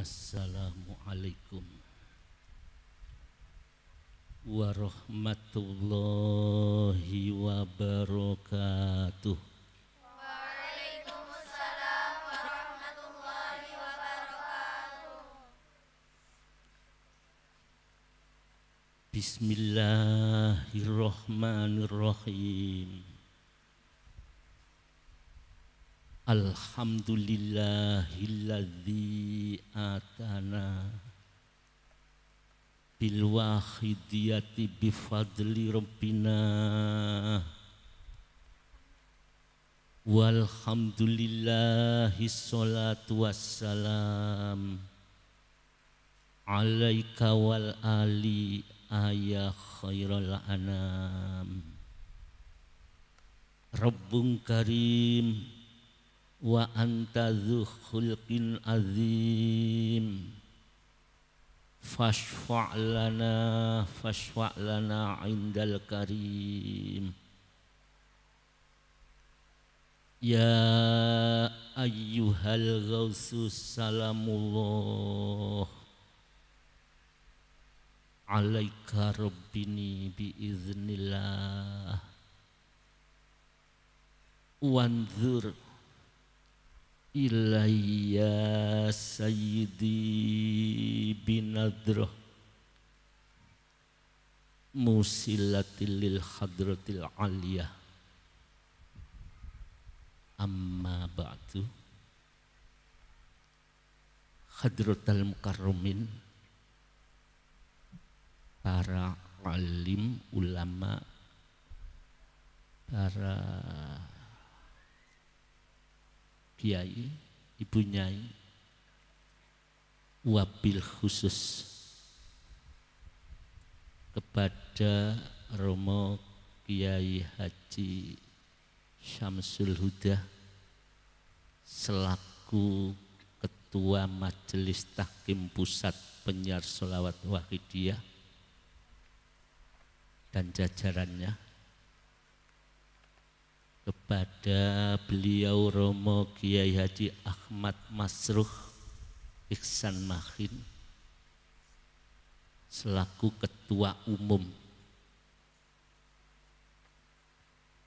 Assalamualaikum warahmatullahi wabarakatuh. Waalaikumsalam warahmatullahi wabarakatuh. Bismillahirrahmanirrahim. Alhamdulillahilladzi atana bil wahidiyati bifadli rabbina walhamdulillahi sholatu wassalam alaika wal ali ya khairal anam. Rabbun karim wa anta dzu khulqin azim fashfa' lana indal karim. Ya ayyuhal ghausus salamullah alaika rabbini biiznillah wanzur ilayya sayyidi binadrah musilatil lil hadratil aliyah. Amma ba'du. Hadratal mukarramin, para alim ulama, para kiai, ibu nyai, wabil khusus kepada Romo Kiai Haji Syamsul Huda selaku Ketua Majelis Tahkim Pusat Penyiar Sholawat Wahidiyah dan jajarannya, kepada beliau Romo Kiai Haji Ahmad Masruh Ihsan Mahin selaku Ketua Umum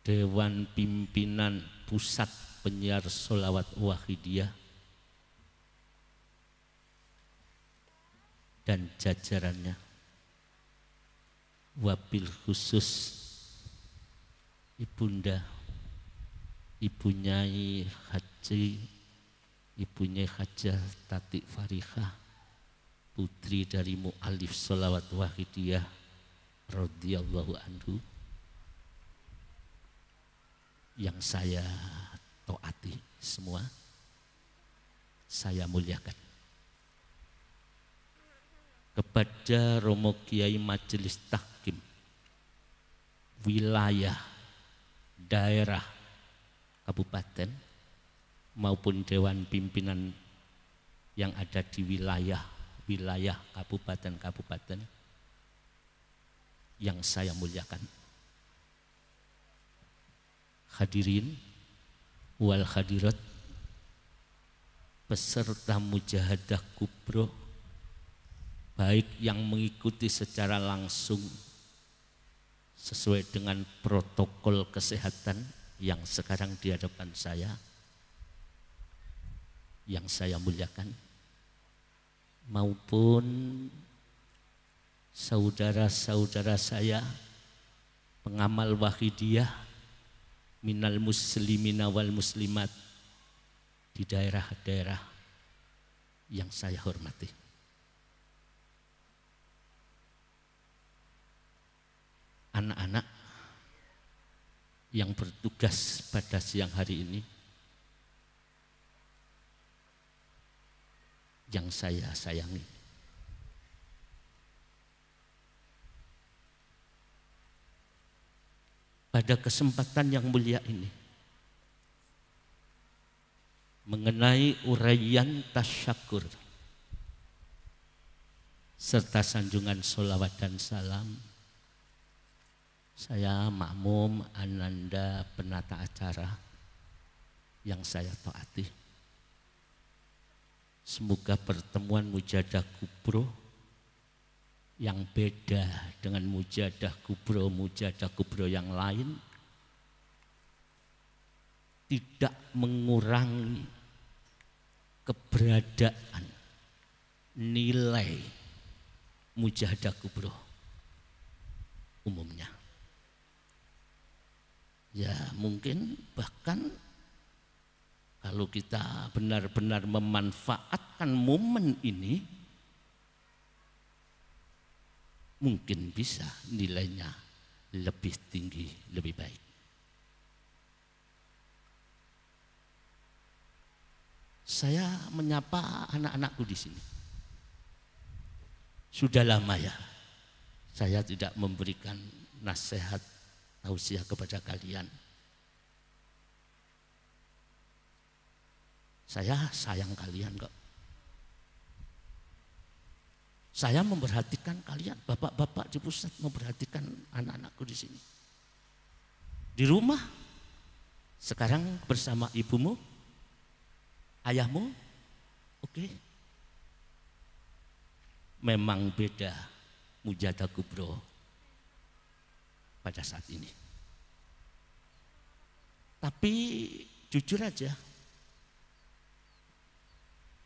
Dewan Pimpinan Pusat Penyiar Sholawat Wahidiyah dan jajarannya, wabil khusus Ibunda Ibu Nyai Haji, Ibu Nyai Hajah Tati Farihah, putri dari mu'alif sholawat wahidiyah radhiyallahu anhu, yang saya taati semua, saya muliakan. Kepada Romo Kiai Majelis Tahkim wilayah, daerah, kabupaten maupun dewan pimpinan yang ada di wilayah kabupaten yang saya muliakan. Hadirin wal hadirat, peserta mujahadah kubro, baik yang mengikuti secara langsung sesuai dengan protokol kesehatan yang sekarang di hadapan saya, yang saya muliakan, maupun saudara-saudara saya pengamal wahidiyah minal muslimina wal muslimat di daerah-daerah yang saya hormati. Anak-anak yang bertugas pada siang hari ini yang saya sayangi, pada kesempatan yang mulia ini mengenai uraian tasyakur serta sanjungan sholawat dan salam, saya makmum ananda penata acara yang saya taati, Semoga pertemuan Mujadah Kubro yang beda dengan Mujadah Kubro yang lain tidak mengurangi keberadaan nilai Mujadah Kubro umumnya. Ya mungkin bahkan kalau kita benar-benar memanfaatkan momen ini, mungkin bisa nilainya lebih tinggi, lebih baik. Saya menyapa anak-anakku di sini. Sudah lama ya, saya tidak memberikan nasihat tausiah kepada kalian. Saya sayang kalian kok. Saya memperhatikan kalian, bapak-bapak di pusat memperhatikan anak-anakku di sini. Di rumah, sekarang bersama ibumu, ayahmu, oke. Memang beda Mujadah Kubro pada saat ini. Tapi jujur aja,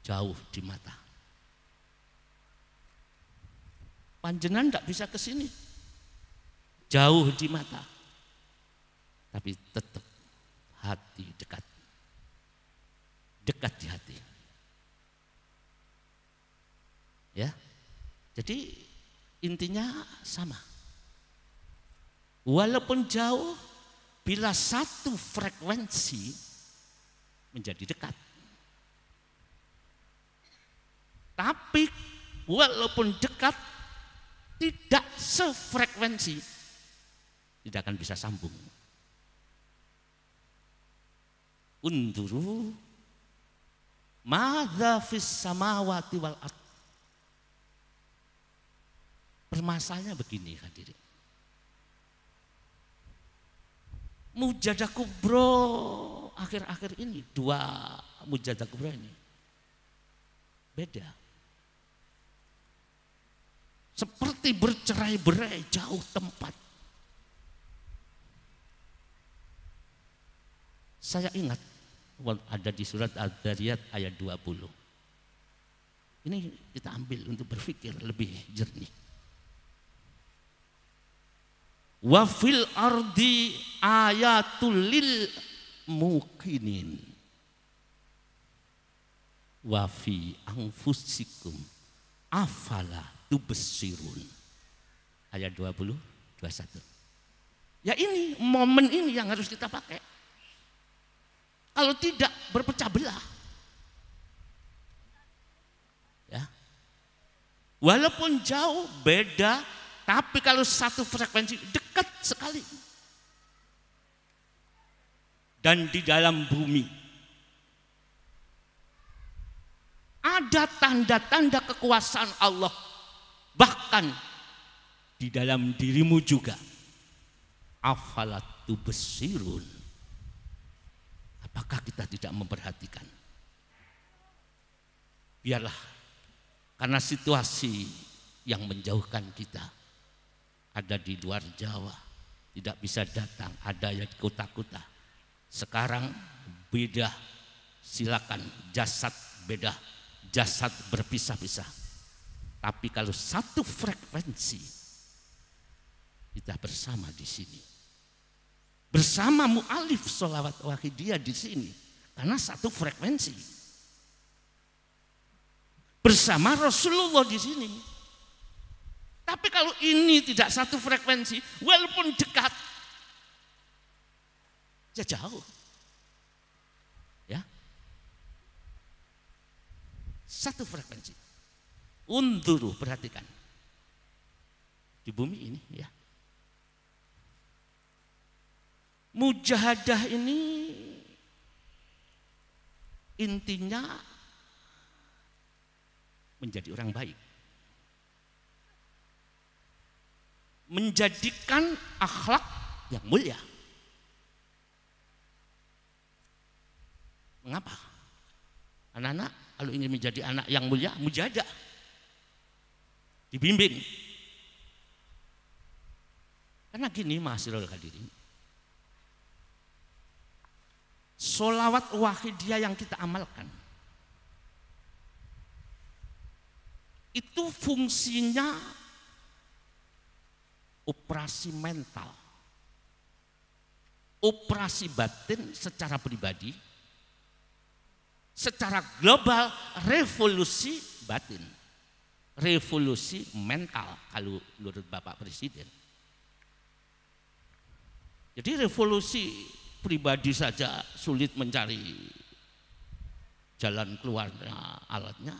jauh di mata. Panjenengan tidak bisa ke sini, jauh di mata, tapi tetap hati dekat, dekat di hati. Ya, jadi intinya sama. Walaupun jauh, bila satu frekuensi menjadi dekat. Tapi walaupun dekat, tidak sefrekuensi, tidak akan bisa sambung. Unduru madza fis samawati wal ardh. Permasalahannya begini hadirin. Mujadah Kubro akhir-akhir ini, dua Mujadah Kubro ini beda. Seperti bercerai-berai jauh tempat. Saya ingat ada di surat Al-Dzariyat ayat 20. Ini kita ambil untuk berpikir lebih jernih. Wa fil ardi ayatul lil muqinin wa fi anfusikum afala tubsirun. Ayat 20, 21. Ya ini, momen ini yang harus kita pakai. Kalau tidak berpecah belah. Ya. Walaupun jauh beda, tapi kalau satu frekuensi dekat sekali. Dan di dalam bumi ada tanda-tanda kekuasaan Allah. Bahkan di dalam dirimu juga. Afalatu besirun. Apakah kita tidak memperhatikan? Biarlah, karena situasi yang menjauhkan kita. Ada di luar Jawa, tidak bisa datang, ada yang di kota-kota. Sekarang beda, silakan, jasad beda, jasad berpisah-pisah. Tapi kalau satu frekuensi, kita bersama di sini. Bersama mu'alif sholawat wahidiyah di sini. Karena satu frekuensi. Bersama Rasulullah di sini. Tapi kalau ini tidak satu frekuensi, walaupun dekat, ya jauh. Ya. Satu frekuensi. Unduru, perhatikan. Di bumi ini ya. Mujahadah ini intinya menjadi orang baik. Menjadikan akhlak yang mulia. Mengapa? Anak-anak Kalau ingin menjadi anak yang mulia, mujadah. Dibimbing. Karena gini ma'asyiral hadirin. Sholawat wahidiyah yang kita amalkan itu fungsinya operasi mental, operasi batin secara pribadi, secara global revolusi batin, revolusi mental kalau menurut Bapak Presiden. Jadi revolusi pribadi saja sulit mencari jalan keluarnya, alatnya,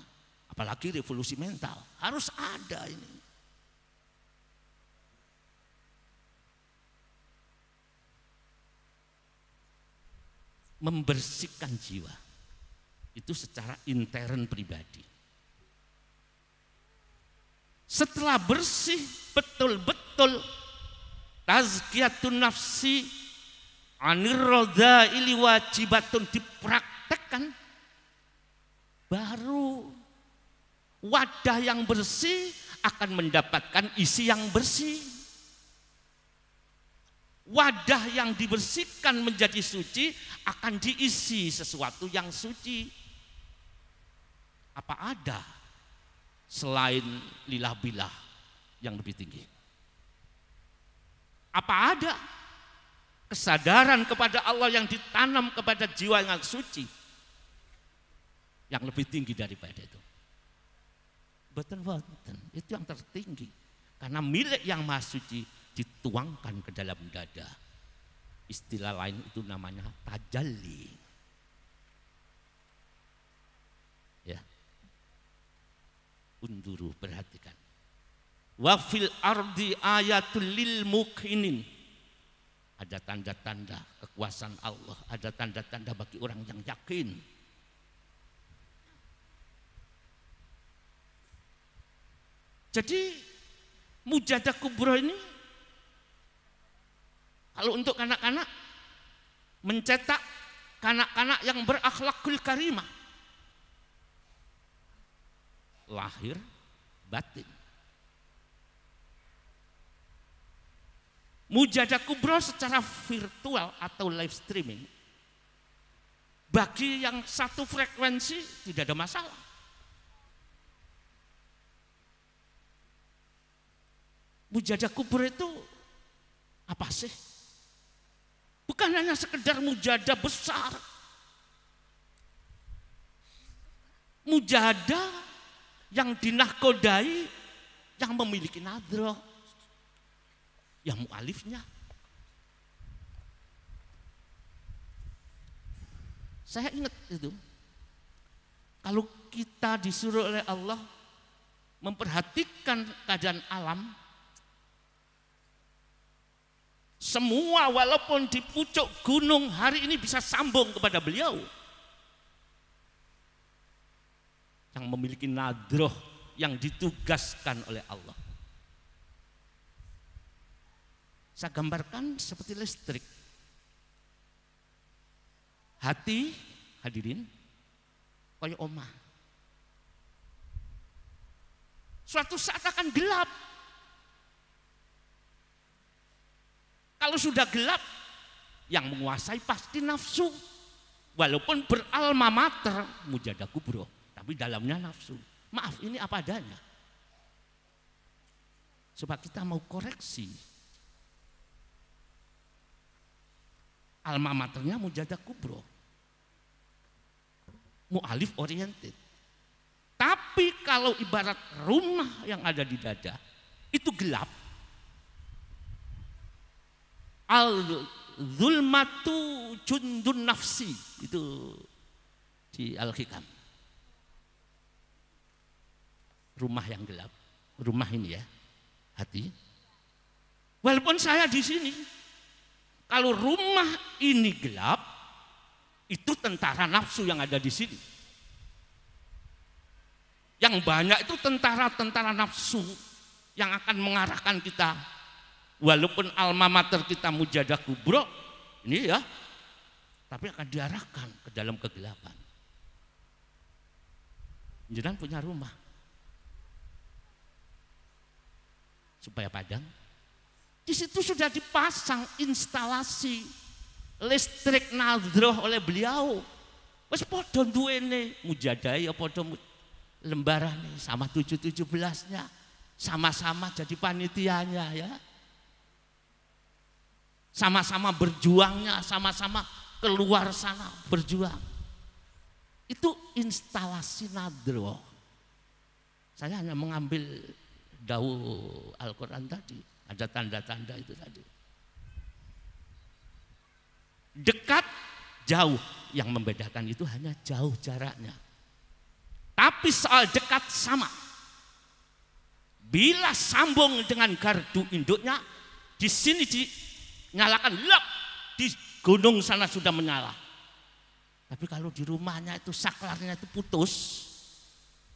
apalagi revolusi mental. Harus ada ini. Membersihkan jiwa itu secara intern pribadi. Setelah bersih betul-betul, tazkiyatun nafsi anir radha'ili wajibatun dipraktekkan, baru wadah yang bersih akan mendapatkan isi yang bersih. Wadah yang dibersihkan menjadi suci akan diisi sesuatu yang suci. Apa ada selain lillah billah yang lebih tinggi? Apa ada kesadaran kepada Allah yang ditanam kepada jiwa yang suci yang lebih tinggi daripada itu? Betul-betul itu yang tertinggi, karena milik yang maha suci dituangkan ke dalam dada. Istilah lain itu namanya tajalli. Ya, unduru, perhatikan. Wa fil ardi ayatul lil muqinin. Ada tanda-tanda kekuasaan Allah, ada tanda-tanda bagi orang yang yakin. Jadi mujadah kubro ini kalau untuk anak-anak, mencetak anak-anak yang berakhlakul karimah, lahir batin. Mujadah kubro secara virtual atau live streaming, bagi yang satu frekuensi tidak ada masalah. Mujadah kubro itu apa sih? Bukan hanya sekedar mujadah besar. Mujadah yang dinahkodai, yang memiliki nadroh, yang mu'alifnya. Saya ingat itu. Kalau kita disuruh oleh Allah memperhatikan keadaan alam, semua walaupun di pucuk gunung hari ini bisa sambung kepada beliau yang memiliki nadroh yang ditugaskan oleh Allah. Saya gambarkan seperti listrik. Hati hadirin kayak omah. Suatu saat akan gelap. Kalau sudah gelap, yang menguasai pasti nafsu. Walaupun beralma mater, mujadah kubro, tapi dalamnya nafsu. Maaf, ini apa adanya. Sebab kita mau koreksi. Alma maternya mujadah kubro, mu'alif oriented. Tapi kalau ibarat rumah yang ada di dada, itu gelap. Al-zulmatu jundun nafsi, itu di Al-Hikam. Rumah yang gelap, rumah ini ya, hati. Walaupun saya di sini, kalau rumah ini gelap, itu tentara nafsu yang ada di sini. Yang banyak itu tentara-tentara nafsu yang akan mengarahkan kita. Walaupun alma mater kita mujadah kubro, ini ya, tapi akan diarahkan ke dalam kegelapan. Jenengan punya rumah supaya padang. Di situ sudah dipasang instalasi listrik nadroh oleh beliau. Wes podo duwene mujadai ya podo lembarane sama 717-nya. Sama-sama jadi panitianya ya. Sama-sama berjuangnya, sama-sama keluar sana berjuang. Itu instalasi nadroh. Saya hanya mengambil daun Al-Quran tadi, ada tanda-tanda itu tadi. Dekat, jauh, yang membedakan itu hanya jauh jaraknya. Tapi soal dekat sama. Bila sambung dengan gardu induknya, di sini dinyalakan, lep, di gunung sana sudah menyala. Tapi kalau di rumahnya itu saklarnya itu putus,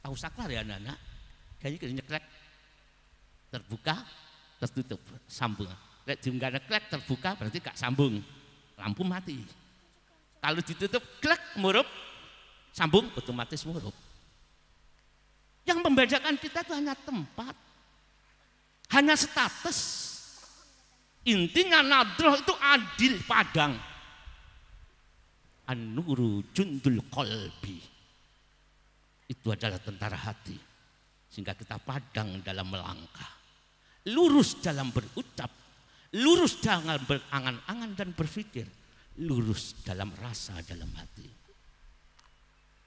tahu saklar ya anak-anak? Kayaknya nyeklek, terbuka, tertutup, sambung. Lek nggak neklek terbuka berarti gak sambung, lampu mati. Kalau ditutup, klek, murup, sambung, otomatis murup. Yang membedakan kita itu hanya tempat, hanya status. Intinya nadroh itu adil padang. An-nuru jundul qalbi. Itu adalah tentara hati. Sehingga kita padang dalam melangkah. Lurus dalam berucap. Lurus dalam berangan-angan dan berpikir. Lurus dalam rasa dalam hati.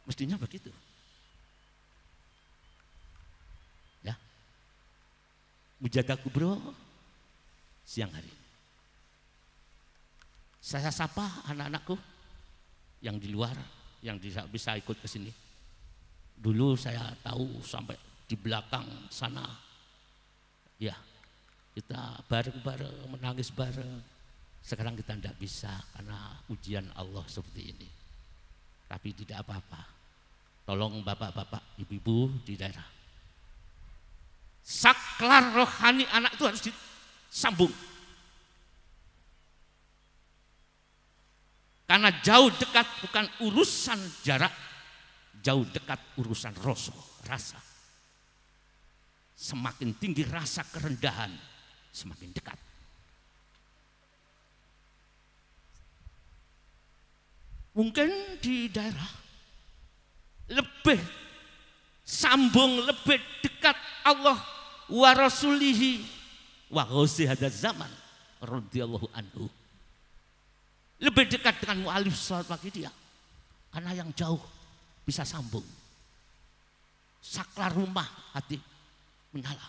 Mestinya begitu. Ya. Mujadah Kubro siang hari. Saya sapa anak-anakku yang di luar, yang bisa ikut ke sini. Dulu saya tahu sampai di belakang sana, ya kita bareng-bareng menangis bareng. Sekarang kita tidak bisa karena ujian Allah seperti ini. Tapi tidak apa-apa. Tolong bapak-bapak, ibu-ibu di daerah. Saklar rohani anak itu harus disambung. Karena jauh dekat bukan urusan jarak, jauh dekat urusan rasa. Semakin tinggi rasa kerendahan, semakin dekat. Mungkin di daerah lebih sambung, lebih dekat Allah wa rasulihi wa ghusi hadzal zaman radhiyallahu anhu. Lebih dekat dengan mu'alif salat pagi dia. Karena yang jauh bisa sambung. Saklar rumah hati menyala.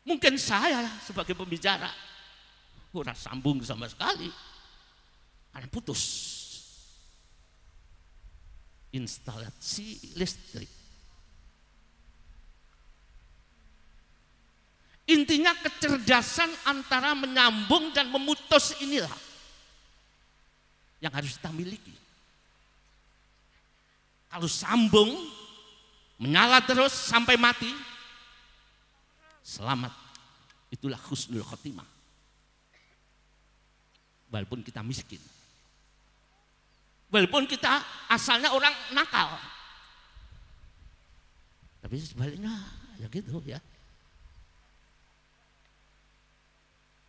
Mungkin saya sebagai pembicara kurang sambung sama sekali. Karena putus. Instalasi listrik. Intinya kecerdasan antara menyambung dan memutus inilah yang harus kita miliki. Kalau sambung, menyala terus sampai mati, selamat. Itulah husnul khotimah. Walaupun kita miskin. Walaupun kita asalnya orang nakal. Tapi sebaliknya ya gitu ya.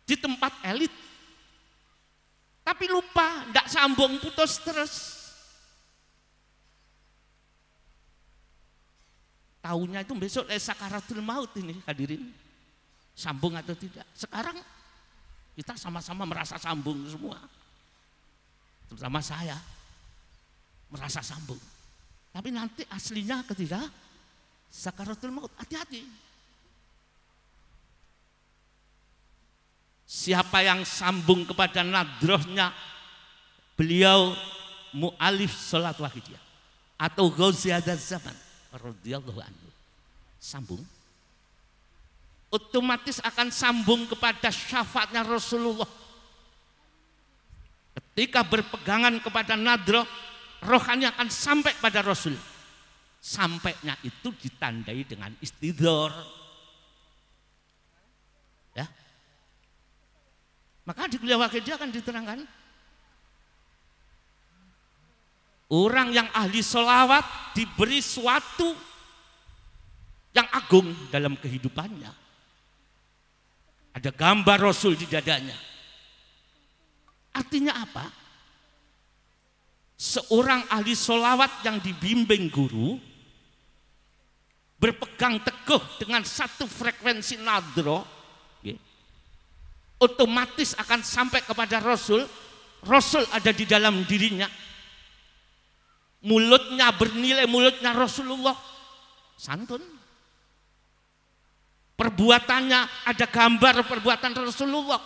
Di tempat elit, tapi lupa, tidak sambung, putus terus. Tahunya itu besok sakaratul maut ini hadirin. Sambung atau tidak. Sekarang kita sama-sama merasa sambung semua. Terutama saya merasa sambung. Tapi nanti aslinya ketika sakaratul maut, hati-hati. Siapa yang sambung kepada nadrohnya beliau mu'alif sholat wahidiyah atau gauzi hadzal zaman radhiyallahu anhu, sambung, otomatis akan sambung kepada syafaatnya Rasulullah. Ketika berpegangan kepada nadroh, rohani akan sampai pada Rasul. Sampainya itu ditandai dengan istidhar. Ya. Maka di kuliah wakidiyah akan diterangkan Orang yang ahli sholawat diberi suatu yang agung dalam kehidupannya. Ada gambar Rasul di dadanya. Artinya apa? Seorang ahli sholawat yang dibimbing guru, berpegang teguh dengan satu frekuensi nadro, otomatis akan sampai kepada Rasul. Rasul ada di dalam dirinya. Mulutnya bernilai mulutnya Rasulullah, santun. Perbuatannya ada gambar perbuatan Rasulullah.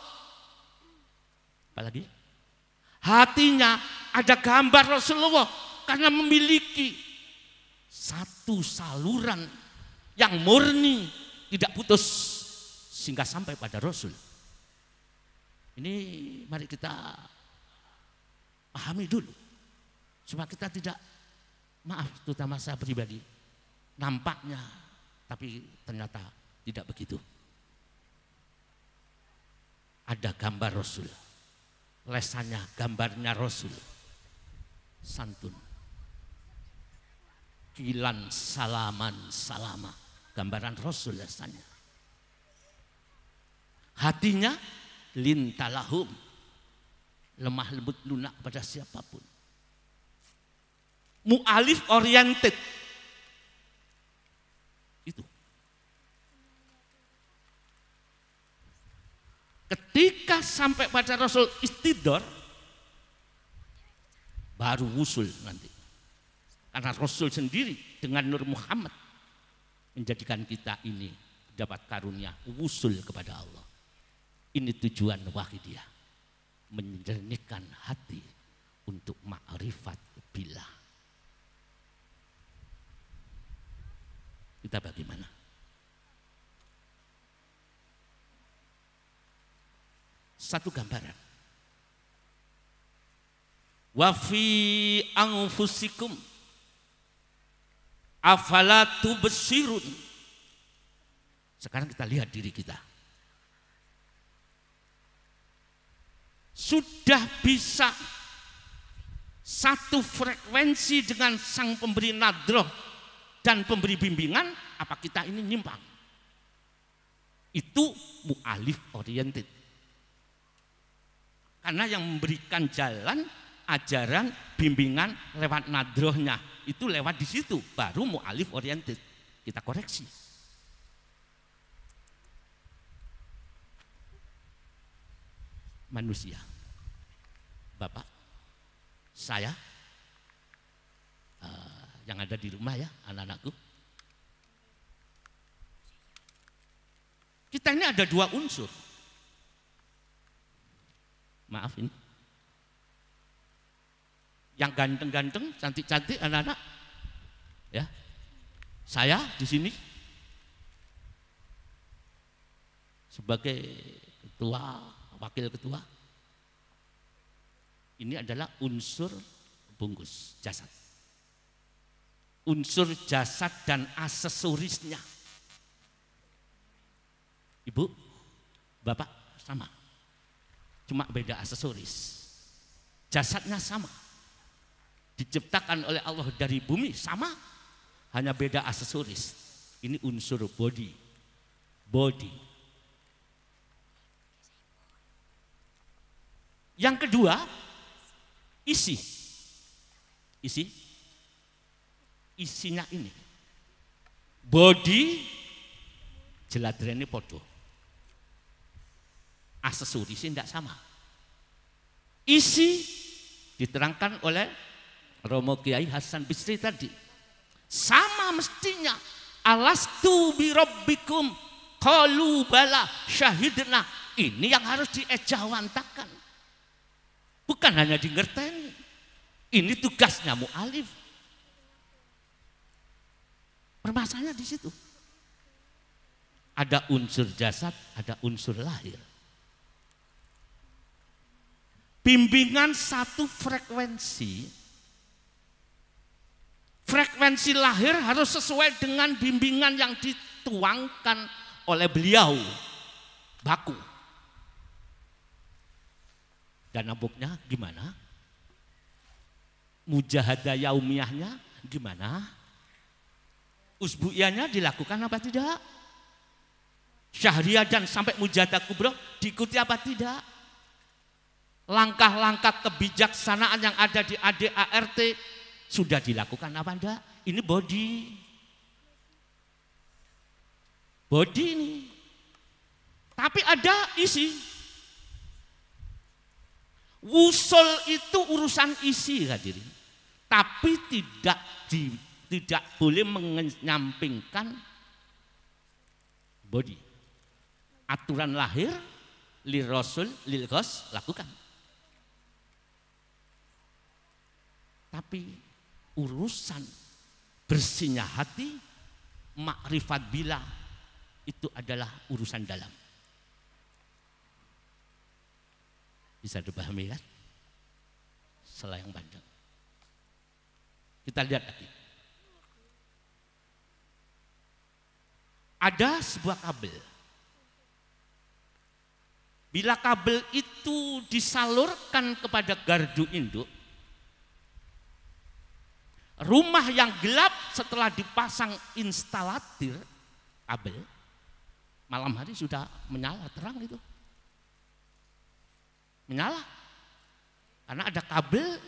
Apalagi? Hatinya ada gambar Rasulullah karena memiliki satu saluran yang murni, tidak putus sehingga sampai pada Rasul. Ini mari kita pahami dulu. Supaya kita tidak, maaf terutama saya pribadi, nampaknya tapi ternyata tidak begitu. Ada gambar Rasul, lesannya gambarnya Rasul, santun, kilan salaman salama, gambaran Rasul lesannya. Hatinya lintalahum, lemah lembut lunak pada siapapun. Mu'alif oriented. Itu. Ketika sampai pada Rasul istidor, baru wusul nanti. Karena Rasul sendiri dengan Nur Muhammad menjadikan kita ini dapat karunia wusul kepada Allah. Ini tujuan wahidiyah, menjernihkan hati untuk ma'rifat billah. Kita bagaimana? Satu gambaran. Wa fi anfusikum afala tubsirun. Sekarang kita lihat diri kita. Sudah bisa satu frekuensi dengan sang pemberi nadroh dan pemberi bimbingan, apa kita ini nyimpang? Itu mu'alif oriented. Karena yang memberikan jalan, ajaran, bimbingan lewat nadrohnya, itu lewat di situ, baru mu'alif oriented. Kita koreksi. Manusia, Bapak, saya, yang ada di rumah ya, anak-anakku. Kita ini ada dua unsur. Maaf ini. Yang ganteng-ganteng, cantik-cantik anak-anak. Ya. Saya di sini sebagai ketua, wakil ketua. Ini adalah unsur bungkus jasad. Unsur jasad dan aksesorisnya. Ibu, Bapak sama. Cuma beda aksesoris. Jasadnya sama. Diciptakan oleh Allah dari bumi sama. Hanya beda aksesoris. Ini unsur body. Body. Yang kedua, isi. Isi. Isinya ini body jeladrene podo, aksesorisnya tidak sama. Isi diterangkan oleh Romo Kiai Hasan Bisri tadi, sama mestinya. Alastu bi rabbikum qalu bala syahidna. Ini yang harus diejawantakan, bukan hanya dingerteni. Ini tugasnya mu'alif. Permasalahannya di situ. Ada unsur jasad, ada unsur lahir. Bimbingan satu frekuensi. Frekuensi lahir harus sesuai dengan bimbingan yang dituangkan oleh beliau. Baku. Dan nabuknya gimana? Mujahadah yaumiyahnya gimana? Usbu'iyahnya dilakukan apa tidak? Syahriyah dan sampai mujahadah kubro diikuti apa tidak? Langkah-langkah kebijaksanaan yang ada di ADART sudah dilakukan apa enggak? Ini body. Body ini. Tapi ada isi. Wusul itu urusan isi hadirin. Tapi tidak boleh menyampingkan body. Aturan lahir lil rasul lil ghos lakukan. Tapi urusan bersihnya hati, makrifat bila itu adalah urusan dalam. Bisa dipahami kan? Selayang panjang. Kita lihat lagi. Ada sebuah kabel. Bila kabel itu disalurkan kepada gardu induk, rumah yang gelap setelah dipasang instalatir kabel, malam hari sudah menyala terang itu. Menyala. Karena ada kabel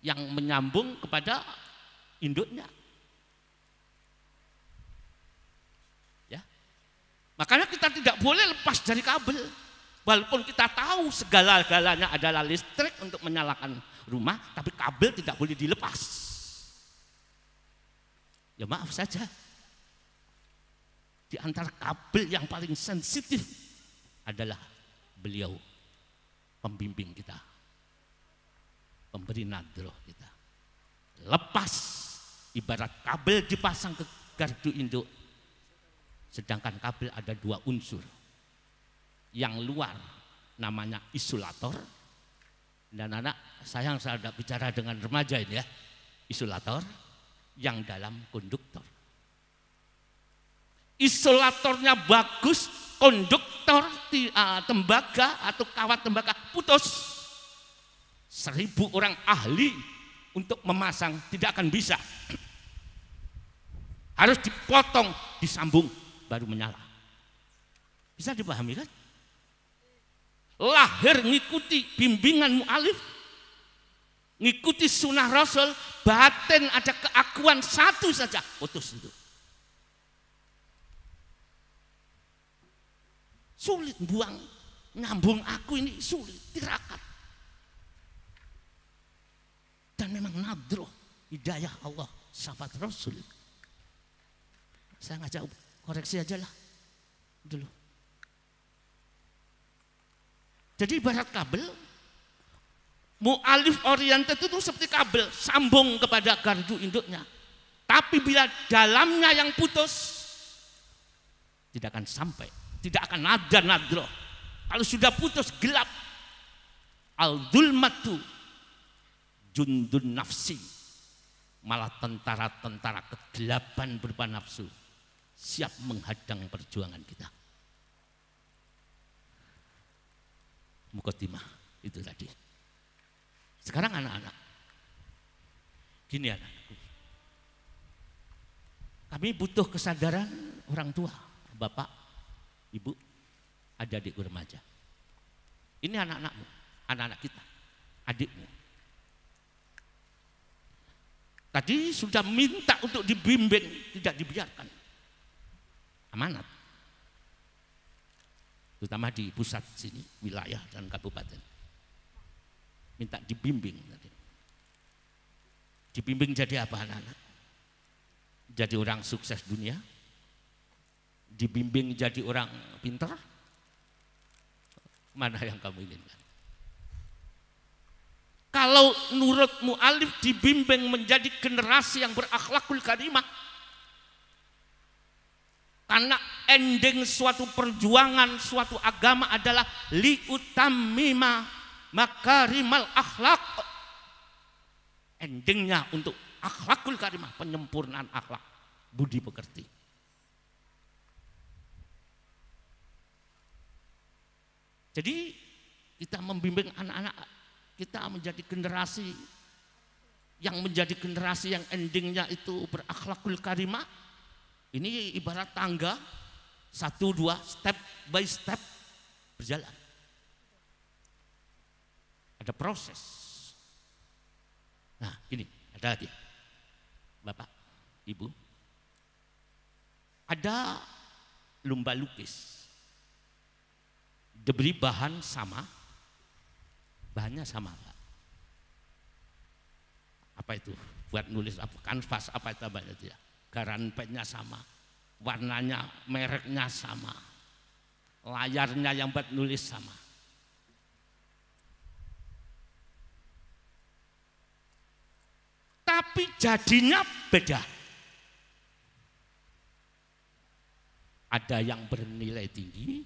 yang menyambung kepada induknya. Ya. Makanya kita tidak boleh lepas dari kabel. Walaupun kita tahu segala-galanya adalah listrik untuk menyalakan rumah, tapi kabel tidak boleh dilepas. Ya maaf saja. Di antara kabel yang paling sensitif adalah beliau, pembimbing kita, pemberi nadroh kita. Lepas, ibarat kabel dipasang ke gardu induk, sedangkan kabel ada dua unsur. Yang luar namanya isolator, dan anak sayang saya tidak bicara dengan remaja ini ya, isolator, yang dalam konduktor. Isolatornya bagus, konduktor tembaga atau kawat tembaga putus. 1000 orang ahli untuk memasang tidak akan bisa. Harus dipotong, disambung, baru menyala. Bisa dipahami kan? Lahir ngikuti bimbingan mu'alif, ngikuti sunnah Rasul, batin ada keakuan satu saja, putus itu. Sulit buang, nyambung aku ini sulit, tirakat. Dan memang nadroh, hidayah Allah, syafaat Rasul. Saya ngajak koreksi aja lah dulu. Jadi ibarat kabel, mu'alif oriented itu seperti kabel, sambung kepada gardu induknya. Tapi bila dalamnya yang putus, tidak akan sampai, tidak akan ada nadroh. Kalau sudah putus gelap, al-zulmatu jundun nafsi, malah tentara-tentara kegelapan berupa nafsu siap menghadang perjuangan kita. Mukaddimah itu tadi. Sekarang anak-anak, gini anakku, kami butuh kesadaran orang tua, bapak, ibu, adik-adik remaja. Ini anak-anakmu, anak-anak kita, adikmu. Tadi sudah minta untuk dibimbing, tidak dibiarkan. Amanat. Terutama di pusat sini, wilayah dan kabupaten. Minta dibimbing tadi. Dibimbing jadi apa anak-anak? Jadi orang sukses dunia? Dibimbing jadi orang pintar? Mana yang kamu inginkan? Kalau nurut mu'alif dibimbing menjadi generasi yang berakhlakul karimah, karena ending suatu perjuangan, suatu agama adalah liutammima makarimal akhlak. Endingnya untuk akhlakul karimah, penyempurnaan akhlak, budi pekerti. Jadi kita membimbing anak-anak kita menjadi generasi yang menjadi generasi yang endingnya itu berakhlakul karimah. Ini ibarat tangga, 1, 2, step by step berjalan. Ada proses. Nah ini ada lagi, Bapak, Ibu, ada lomba lukis, diberi bahan sama, bahannya sama, Pak. Apa itu? Buat nulis apa? Kanvas apa itu namanya itu ya? Garan pennya sama, warnanya, mereknya sama, layarnya yang buat nulis sama. Tapi jadinya beda. Ada yang bernilai tinggi,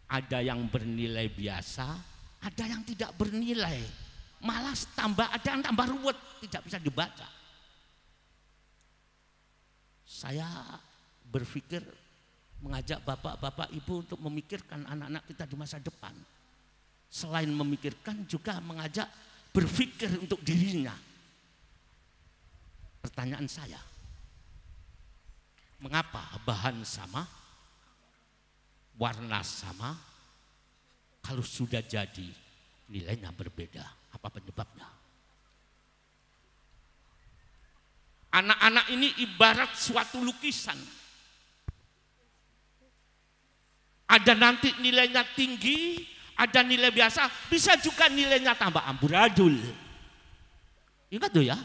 ada yang bernilai biasa, ada yang tidak bernilai, malah ada yang tambah ruwet, tidak bisa dibaca. Saya berpikir mengajak bapak-bapak ibu untuk memikirkan anak-anak kita di masa depan. Selain memikirkan juga mengajak berpikir untuk dirinya. Pertanyaan saya, mengapa bahan sama, warna sama, kalau sudah jadi nilainya berbeda? Apa penyebabnya? Anak-anak ini ibarat suatu lukisan. Ada nanti nilainya tinggi, ada nilai biasa, bisa juga nilainya tambah amburadul. Ingat tuh ya,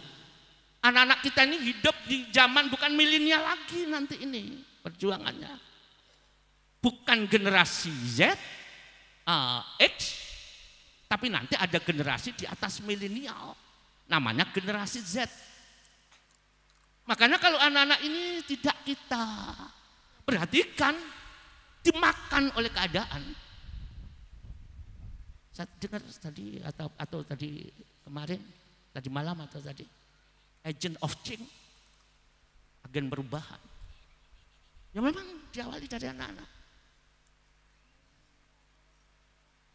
anak-anak kita ini hidup di zaman bukan milenial lagi nanti ini perjuangannya. Bukan generasi Z, X, tapi nanti ada generasi di atas milenial, namanya generasi Z. Makanya kalau anak-anak ini tidak kita perhatikan, dimakan oleh keadaan. Saya dengar tadi atau tadi kemarin, tadi malam atau tadi, agent of change, agen perubahan. Ya memang diawali dari anak-anak.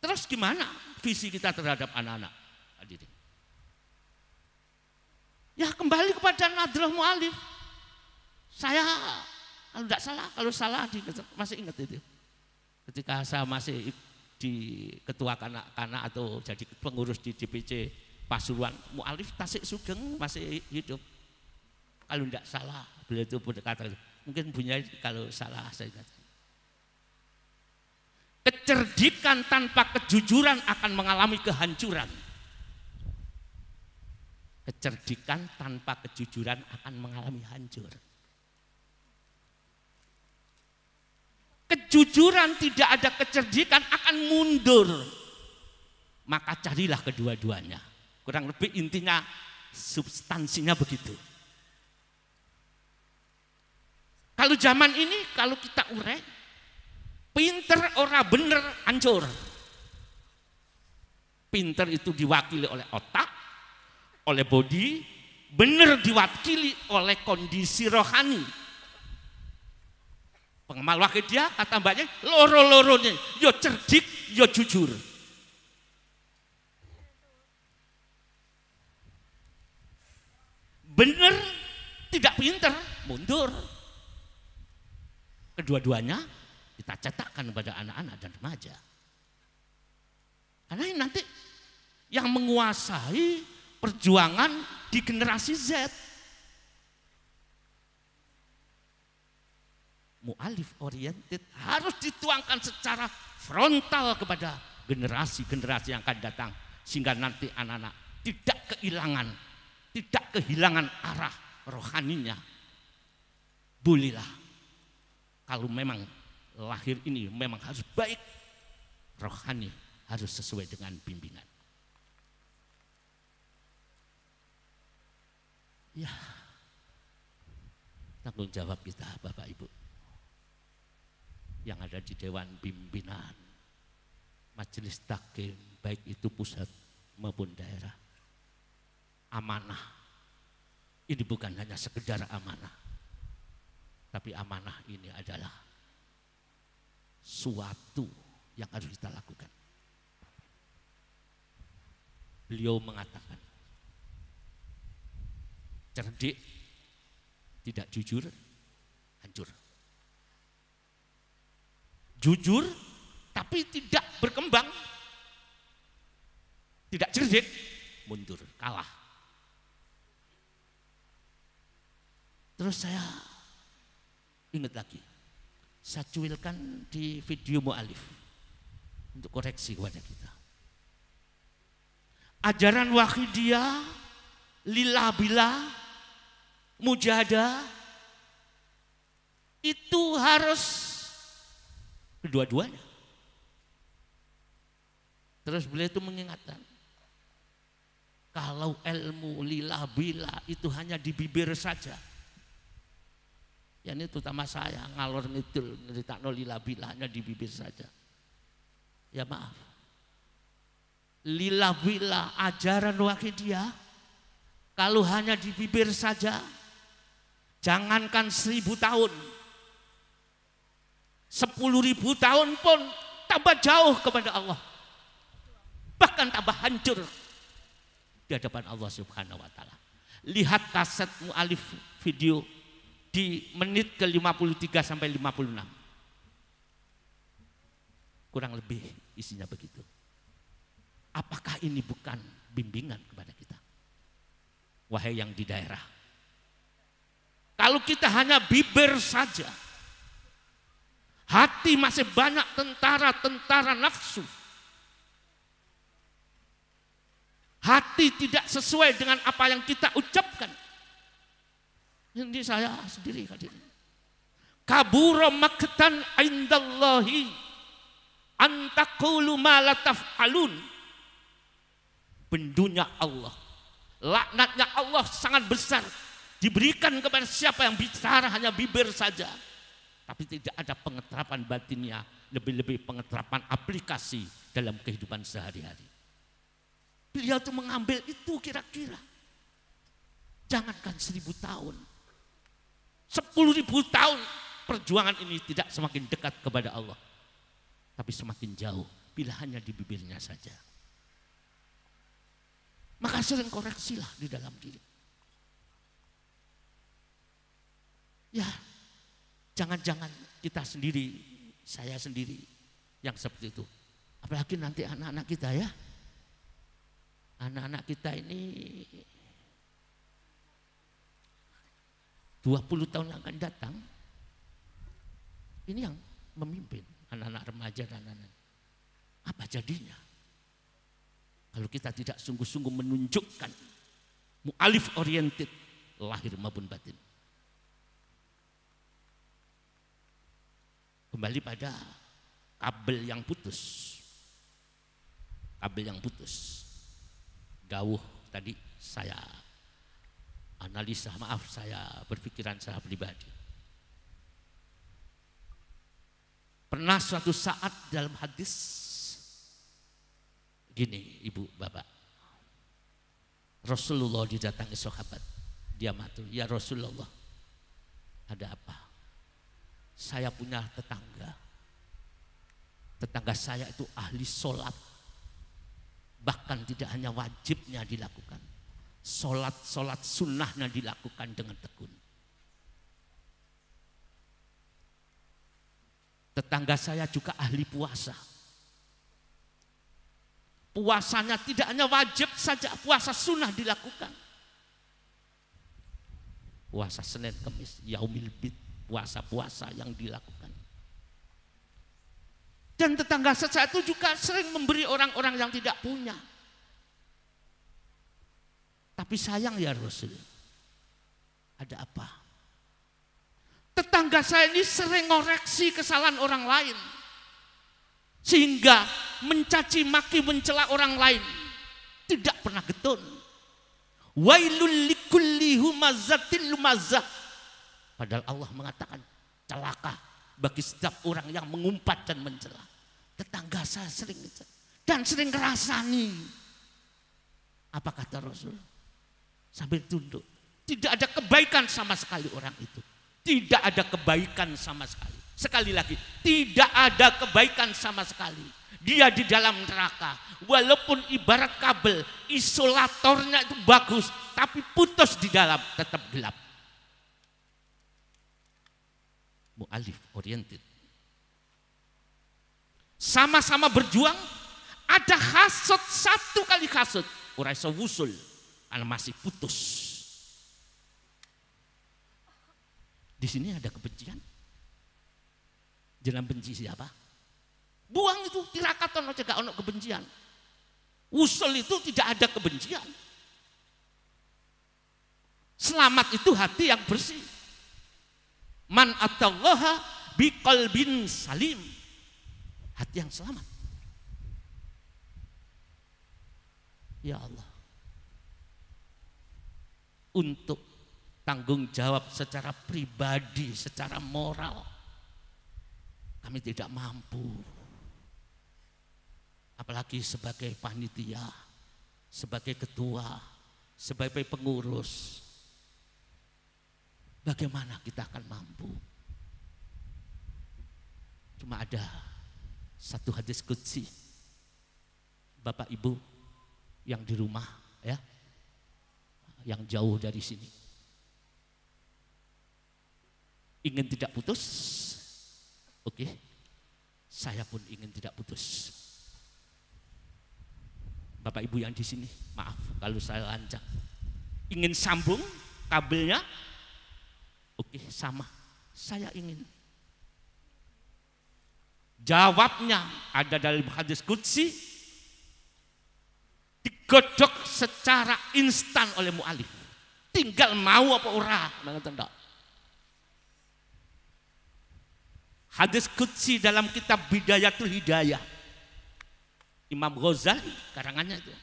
Terus gimana visi kita terhadap anak-anak? Hadirin. Ya kembali kepada Nadrah Mu'alif. Saya kalau salah masih ingat itu. Ketika saya masih di ketua kanak-kanak atau jadi pengurus di DPC Pasuruan, Mu'alif Tasik Sugeng masih hidup. Kalau tidak salah beliau itu berkata, mungkin punya kalau salah saya ingat. Kecerdikan tanpa kejujuran akan mengalami kehancuran. Kecerdikan tanpa kejujuran akan mengalami hancur. Kejujuran tidak ada kecerdikan akan mundur. Maka carilah kedua-duanya. Kurang lebih intinya substansinya begitu. Kalau zaman ini kalau kita urai, pinter ora bener hancur. Pinter itu diwakili oleh otak, oleh body, bener diwakili oleh kondisi rohani. Pengamal wakil dia kata mbaknya loro-loronya, yo cerdik, yo jujur. Bener tidak pinter, mundur. Kedua-duanya kita cetakkan pada anak-anak dan remaja. Karena ini nanti yang menguasai perjuangan di generasi Z. Mu'alif oriented harus dituangkan secara frontal kepada generasi-generasi yang akan datang. Sehingga nanti anak-anak tidak kehilangan arah rohaninya. Bolehlah kalau memang lahir ini memang harus baik, rohani harus sesuai dengan bimbingan. Ya, tanggung jawab kita Bapak Ibu yang ada di Dewan Pimpinan, Majelis Tahkim, baik itu pusat maupun daerah. Amanah ini bukan hanya sekedar amanah, tapi amanah ini adalah suatu yang harus kita lakukan. Beliau mengatakan, cerdik, tidak jujur, hancur. Jujur tapi tidak berkembang, tidak cerdik, mundur, kalah. Terus saya ingat lagi, saya cuilkan di video mu'alif untuk koreksi kepada kita. Ajaran wahidiyah, lillah billah, mujahadah itu harus kedua-duanya. Terus beliau itu mengingatkan, kalau ilmu lillah billah itu hanya di bibir saja, ya ini terutama saya ngalor ngidul nyeritakno lillah billah hanya di bibir saja, ya maaf, lillah billah ajaran wahidiyah kalau hanya di bibir saja, jangankan 1000 tahun, 10.000 tahun pun tambah jauh kepada Allah, bahkan tambah hancur di hadapan Allah Subhanahu wa taala. Lihat kaset mu'alif video di menit ke 53 sampai 56. Kurang lebih isinya begitu. Apakah ini bukan bimbingan kepada kita? Wahai yang di daerah, kalau kita hanya bibir saja, hati masih banyak tentara nafsu, hati tidak sesuai dengan apa yang kita ucapkan. Ini saya sendiri hadirin. Kabura maqtan indallahi an taqulu ma la taf'alun. Bendunya Allah, laknatnya Allah sangat besar diberikan kepada siapa yang bicara hanya bibir saja, tapi tidak ada pengeterapan batinnya, lebih-lebih pengeterapan aplikasi dalam kehidupan sehari-hari. Beliau itu mengambil itu kira-kira, jangankan 1000 tahun, 10.000 tahun perjuangan ini tidak semakin dekat kepada Allah, tapi semakin jauh bila hanya di bibirnya saja. Maka sering koreksilah di dalam diri. Ya, jangan-jangan kita sendiri, saya sendiri yang seperti itu. Apalagi nanti anak-anak kita ya. Anak-anak kita ini 20 tahun yang akan datang, ini yang memimpin anak-anak remaja dan anak-anak. Apa jadinya? Kalau kita tidak sungguh-sungguh menunjukkan mu'alif oriented lahir maupun batin. Kembali pada kabel yang putus. Kabel yang putus. Dawuh tadi saya analisa, maaf saya berpikiran secara pribadi. Pernah suatu saat dalam hadis gini, ibu bapak, Rasulullah didatangi sahabat, dia matur, ya Rasulullah, ada apa? Saya punya tetangga saya itu ahli sholat, bahkan tidak hanya wajibnya dilakukan, sholat sunnahnya dilakukan dengan tekun. Tetangga saya juga ahli puasa. Puasanya tidak hanya wajib saja, puasa sunnah dilakukan. Puasa Senin Kamis, Yaumil Bid, puasa-puasa yang dilakukan. Dan tetangga saya itu juga sering memberi orang-orang yang tidak punya. Tapi sayang ya Rasul, ada apa? Tetangga saya ini sering ngoreksi kesalahan orang lain, sehingga mencaci maki mencela orang lain, tidak pernah getun. Wailul likulli humazatil lumazah. Padahal Allah mengatakan celaka bagi setiap orang yang mengumpat dan mencela. Tetangga saya sering dan sering ngerasani. Apa kata Rasul? Sambil tunduk. Tidak ada kebaikan sama sekali orang itu. Tidak ada kebaikan sama sekali. Sekali lagi, tidak ada kebaikan sama sekali. Dia di dalam neraka. Walaupun ibarat kabel, isolatornya itu bagus, tapi putus di dalam tetap gelap. Mu'alif oriented. Sama-sama berjuang, ada hasut, satu kali hasut, ora iso wusul karena masih putus. Di sini ada kebencian. Jangan benci siapa? Buang itu tirakaton aja, gak ono kebencian. Usul itu tidak ada kebencian. Selamat itu hati yang bersih. Man atallaha biqalbin salim. Hati yang selamat. Ya Allah. Untuk tanggung jawab secara pribadi, secara moral, kami tidak mampu. Apalagi sebagai panitia, sebagai ketua, sebagai pengurus. Bagaimana kita akan mampu? Cuma ada satu hadis qudsi. Bapak Ibu yang di rumah ya, yang jauh dari sini, ingin tidak putus? Oke, saya pun ingin tidak putus. Bapak Ibu yang di sini, maaf kalau saya lancang. Ingin sambung kabelnya? Oke, sama. Saya ingin. Jawabnya ada dalam hadis qudsi, digodok secara instan oleh mu'alif. Tinggal mau apa ora, mengerti enggak? Hadis qudsi dalam kitab Bidayatul Hidayah, Imam Ghazali karangannya itu.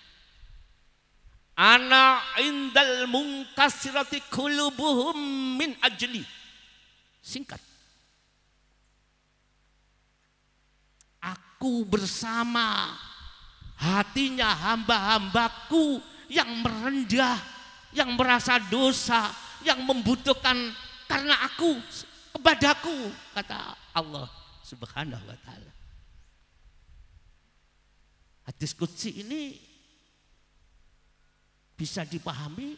Ana indal munkasirati qulubuhum min ajli. Singkat. Aku bersama hatinya hamba-hambaku yang merendah, yang merasa dosa, yang membutuhkan karena aku, kepadaku, kata Allah Subhanahu wa ta'ala. Hadis qudsi ini bisa dipahami,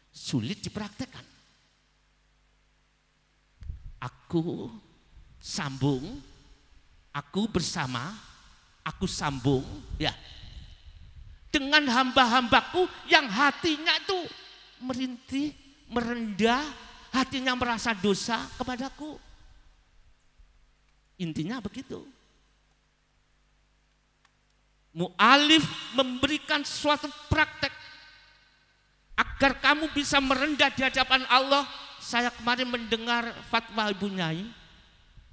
sulit dipraktekkan. Aku sambung, aku bersama, aku sambung ya dengan hamba-hambaku yang hatinya itu merintih, merendah, hatinya merasa dosa kepadaku. Intinya begitu. Mu'alif memberikan suatu praktek agar kamu bisa merendah di hadapan Allah. Saya kemarin mendengar fatwa Ibu Nyai,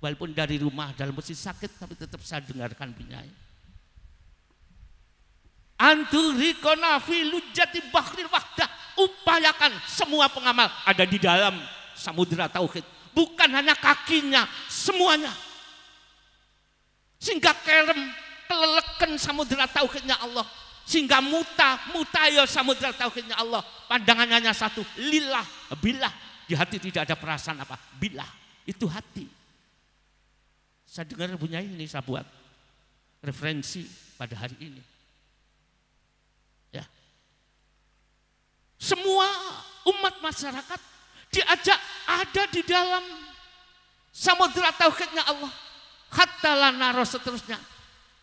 walaupun dari rumah dalam posisi sakit, tapi tetap saya dengarkan Bu Nyai. Anturikona fi lujati bahril wahdah. Upayakan semua pengamal ada di dalam samudera tauhid, bukan hanya kakinya, semuanya. Sehingga keleleken samudera tauhidnya Allah. Sehingga muta ya samudera tauhidnya Allah. Pandangannya hanya satu, lillah, billah. Di hati tidak ada perasaan apa, billah. Itu hati. Saya dengar punya ini, saya buat referensi pada hari ini. Ya. Semua umat masyarakat diajak ada di dalam samudera tauhidnya Allah. Hatta la naro seterusnya.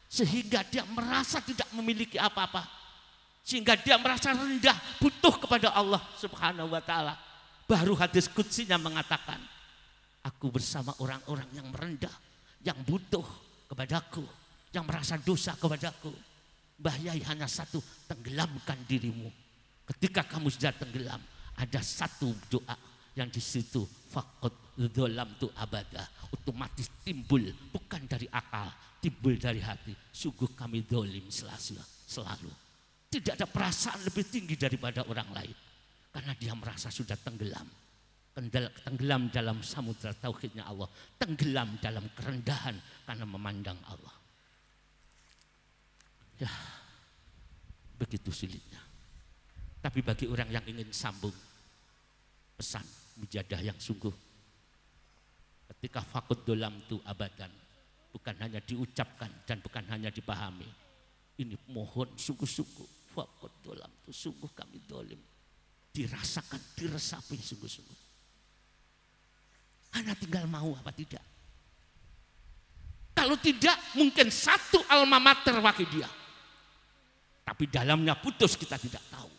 Sehingga dia merasa tidak memiliki apa-apa. Sehingga dia merasa rendah, butuh kepada Allah Subhanahu wa ta'ala. Baru hadis qudsinya mengatakan, aku bersama orang-orang yang merendah, yang butuh kepadaku, yang merasa dosa kepadaku. Mbah Yai hanya satu, tenggelamkan dirimu. Ketika kamu sudah tenggelam, ada satu doa yang di situ, faqad dzolamtu abada, otomatis timbul, bukan dari akal, timbul dari hati. Sungguh kami dolim selalu. Tidak ada perasaan lebih tinggi daripada orang lain. Karena dia merasa sudah tenggelam. Tenggelam dalam samudera tauhidnya Allah. Tenggelam dalam kerendahan karena memandang Allah. Ya, begitu sulitnya. Tapi bagi orang yang ingin sambung, pesan mujadah yang sungguh. Ketika faqad dzolamtu abadan, bukan hanya diucapkan dan bukan hanya dipahami. Ini mohon sungguh-sungguh, faqad dzolamtu, sungguh kami dolim. dirasakan, diresapi sungguh-sungguh. Hanya tinggal mau apa tidak. Kalau tidak, mungkin satu alma mater bagi dia. Tapi dalamnya putus, kita tidak tahu.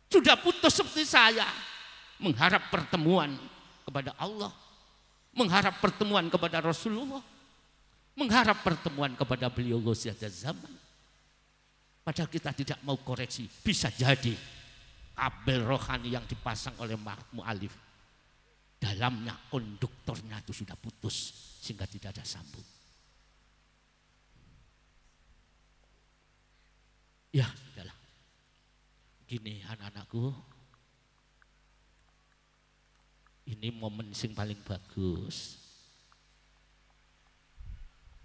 Sudah putus seperti saya. Mengharap pertemuan kepada Allah. Mengharap pertemuan kepada Rasulullah. Mengharap pertemuan kepada beliau Ghausyatul Zaman. Padahal kita tidak mau koreksi. Bisa jadi kabel rohani yang dipasang oleh mu'alif, dalamnya konduktornya itu sudah putus sehingga tidak ada sambung. Ya sudahlah. Gini anak-anakku, ini momen sing paling bagus.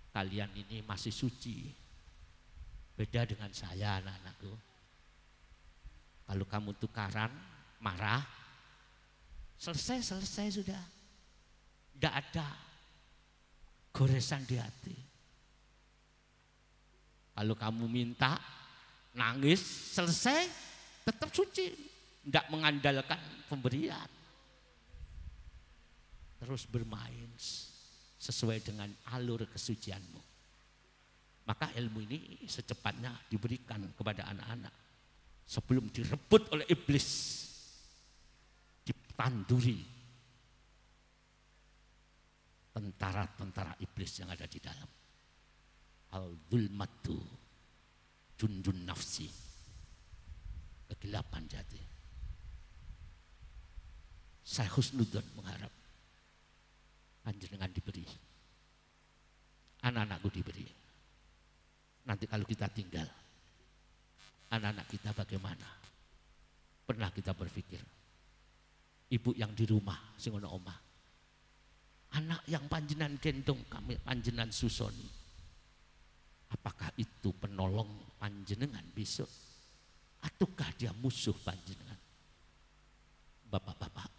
Kalian ini masih suci. Beda dengan saya anak-anakku. Kalau kamu tukaran, marah, selesai sudah. Tidak ada goresan di hati. Kalau kamu minta, nangis, selesai, tetap suci. Tidak mengandalkan pemberian. Terus bermain sesuai dengan alur kesucianmu. Maka ilmu ini secepatnya diberikan kepada anak-anak. Sebelum direbut oleh iblis, ditanduri tentara-tentara iblis yang ada di dalam. Al-zulmatu jundun nafsi, kegelapan jati. Saya husnudzon mengharap panjenengan diberi, anak-anakku diberi. Nanti kalau kita tinggal, anak-anak kita bagaimana? Pernah kita berpikir, ibu yang di rumah, sing ono omah, anak yang panjenengan gendong kami, panjenengan susoni, apakah itu penolong panjenengan besok? Ataukah dia musuh panjenengan? Bapak-bapak,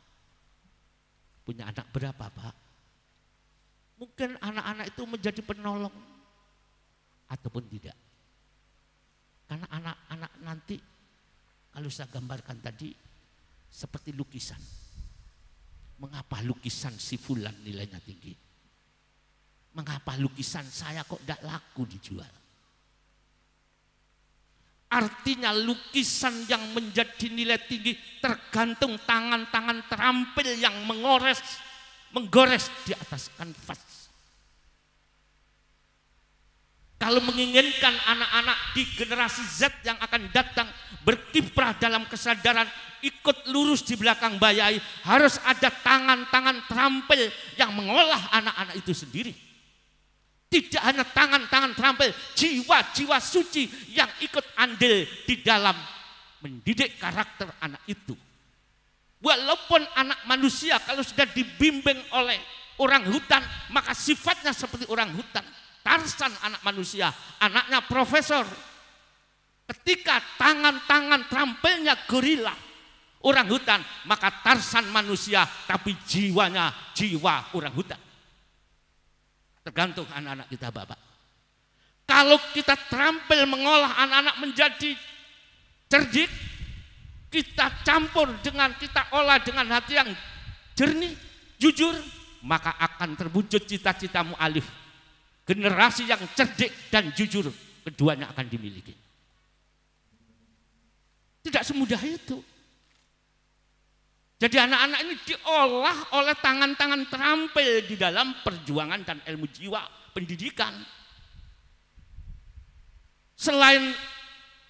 punya anak berapa Pak? Mungkin anak-anak itu menjadi penolong ataupun tidak. Karena anak-anak nanti, kalau saya gambarkan tadi, seperti lukisan. Mengapa lukisan si fulan nilainya tinggi? Mengapa lukisan saya kok tidak laku dijual? Artinya lukisan yang menjadi nilai tinggi tergantung tangan-tangan terampil yang menggores di atas kanvas. Kalau menginginkan anak-anak di generasi Z yang akan datang berkiprah dalam kesadaran, ikut lurus di belakang Bayai, harus ada tangan-tangan terampil yang mengolah anak-anak itu sendiri. Tidak hanya tangan-tangan terampil, jiwa-jiwa suci yang ikut andil di dalam mendidik karakter anak itu. Walaupun anak manusia kalau sudah dibimbing oleh orang hutan, maka sifatnya seperti orang hutan. Tarsan anak manusia, anaknya profesor. Ketika tangan-tangan terampilnya gorila, orang hutan, maka Tarsan manusia, tapi jiwanya jiwa orang hutan. Tergantung anak-anak kita Bapak. Kalau kita terampil mengolah anak-anak menjadi cerdik, kita campur dengan, kita olah dengan hati yang jernih, jujur, maka akan terwujud cita-cita mu'alif. Generasi yang cerdik dan jujur, keduanya akan dimiliki. Tidak semudah itu. Jadi anak-anak ini diolah oleh tangan-tangan terampil di dalam perjuangan dan ilmu jiwa pendidikan. Selain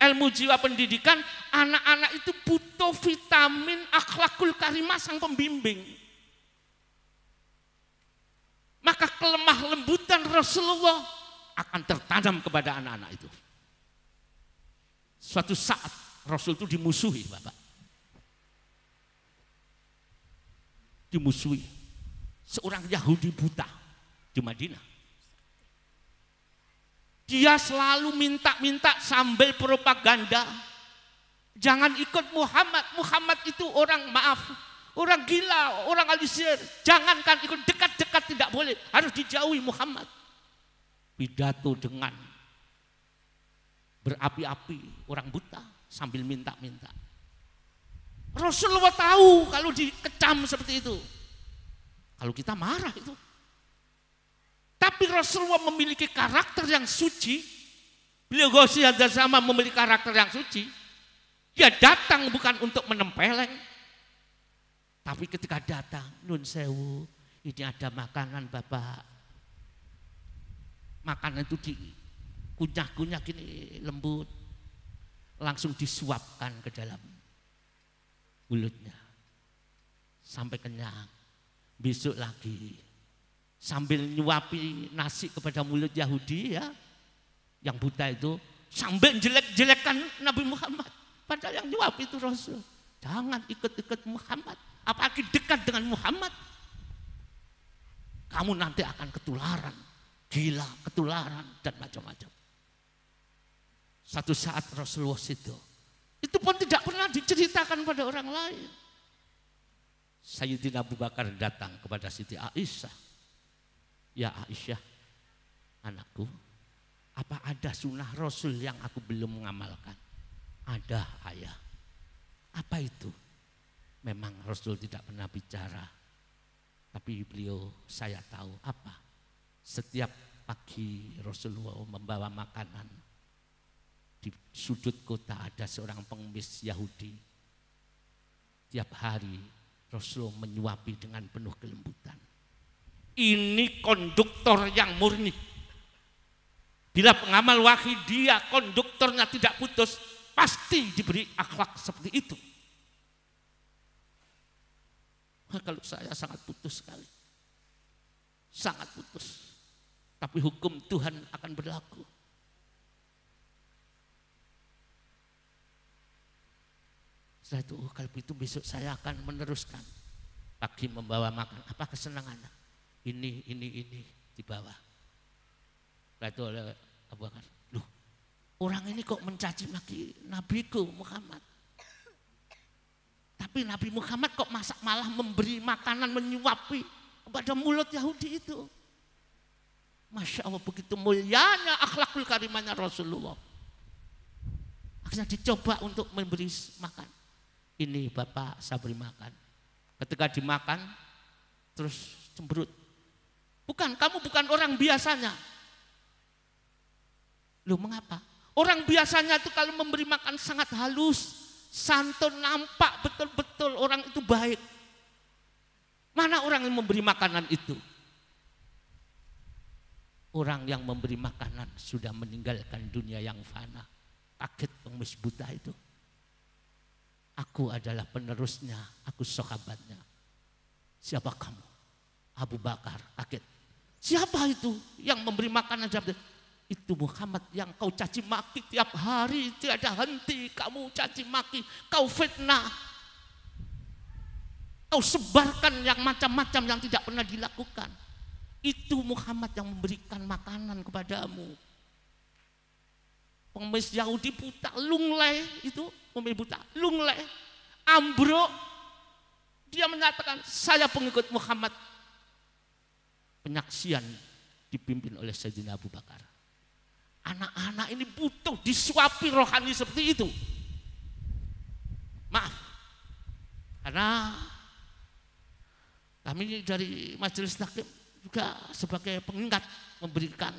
ilmu jiwa pendidikan, anak-anak itu butuh vitamin akhlakul karimah sang pembimbing. Maka kelemah lembutan Rasulullah akan tertanam kepada anak-anak itu. Suatu saat Rasul itu dimusuhi Bapak. Dimusuhi seorang Yahudi buta di Madinah. Dia selalu minta-minta sambil propaganda, jangan ikut Muhammad. Muhammad itu orang orang gila, orang alisir. Jangankan ikut dekat-dekat, tidak boleh, harus dijauhi Muhammad. Pidato dengan berapi-api, orang buta sambil minta-minta. Rasulullah tahu kalau dikecam seperti itu. Kalau kita marah itu. Tapi Rasulullah memiliki karakter yang suci. Beliau Ghosi Hadza Zaman memiliki karakter yang suci. Dia datang bukan untuk menempeleng. Tapi ketika datang, nun sewu, ini ada makanan Bapak. Makanan itu dikunyah-kunyah gini lembut. Langsung disuapkan ke dalam mulutnya. Sampai kenyang. Besok lagi. Sambil nyuapi nasi kepada mulut Yahudi ya. Yang buta itu. Sambil jelek-jelekan Nabi Muhammad. Padahal yang nyuapi itu Rasul. Jangan ikut-ikut Muhammad. Apalagi dekat dengan Muhammad. Kamu nanti akan ketularan. Gila, ketularan dan macam-macam. Satu saat Rasulullah itu pun tidak pernah diceritakan pada orang lain. Sayyidina Abu Bakar datang kepada Siti Aisyah. Ya Aisyah, anakku, apa ada sunnah Rasul yang aku belum mengamalkan? Ada ayah. Apa itu? Memang Rasul tidak pernah bicara. Tapi beliau saya tahu apa. Setiap pagi Rasulullah membawa makanan. Di sudut kota ada seorang pengemis Yahudi. Tiap hari Rasulullah menyuapi dengan penuh kelembutan. Ini konduktor yang murni. Bila pengamal wahyu dia konduktornya tidak putus, pasti diberi akhlak seperti itu. Nah, kalau saya sangat putus sekali. Sangat putus. Tapi hukum Tuhan akan berlaku. Setelah itu, kalau itu besok saya akan meneruskan. Pagi membawa makan, apa kesenangannya? Ini dibawa. Setelah itu oleh Abu Bakar, loh orang ini kok mencaci maki Nabiku Muhammad. Tapi Nabi Muhammad kok malah memberi makanan menyuapi kepada mulut Yahudi itu. Masya Allah, begitu mulianya akhlakul karimahnya Rasulullah. Akhirnya dicoba untuk memberi makan. Ini Bapak saya beri makan. Ketika dimakan terus cemberut. Kamu bukan orang biasanya. Loh mengapa? Orang biasanya itu kalau memberi makan sangat halus, santun, nampak betul-betul orang itu baik. Mana orang yang memberi makanan itu? Orang yang memberi makanan sudah meninggalkan dunia yang fana. Kaget pengemis buta itu. Aku adalah penerusnya, aku sahabatnya. Siapa kamu? Abu Bakar, kaget. Siapa itu yang memberi makanan? Itu Muhammad yang kau caci maki tiap hari, tiada henti kamu caci maki, kau fitnah. Kau sebarkan yang macam-macam yang tidak pernah dilakukan. Itu Muhammad yang memberikan makanan kepadamu. Pengemis Yahudi buta, lunglai itu, pengemis buta, lunglai, ambruk. Dia menyatakan, saya pengikut Muhammad. Penyaksian dipimpin oleh Sayyidina Abu Bakar. Anak-anak ini butuh disuapi rohani seperti itu. Maaf, karena kami dari Majelis Taklim juga sebagai pengingat memberikan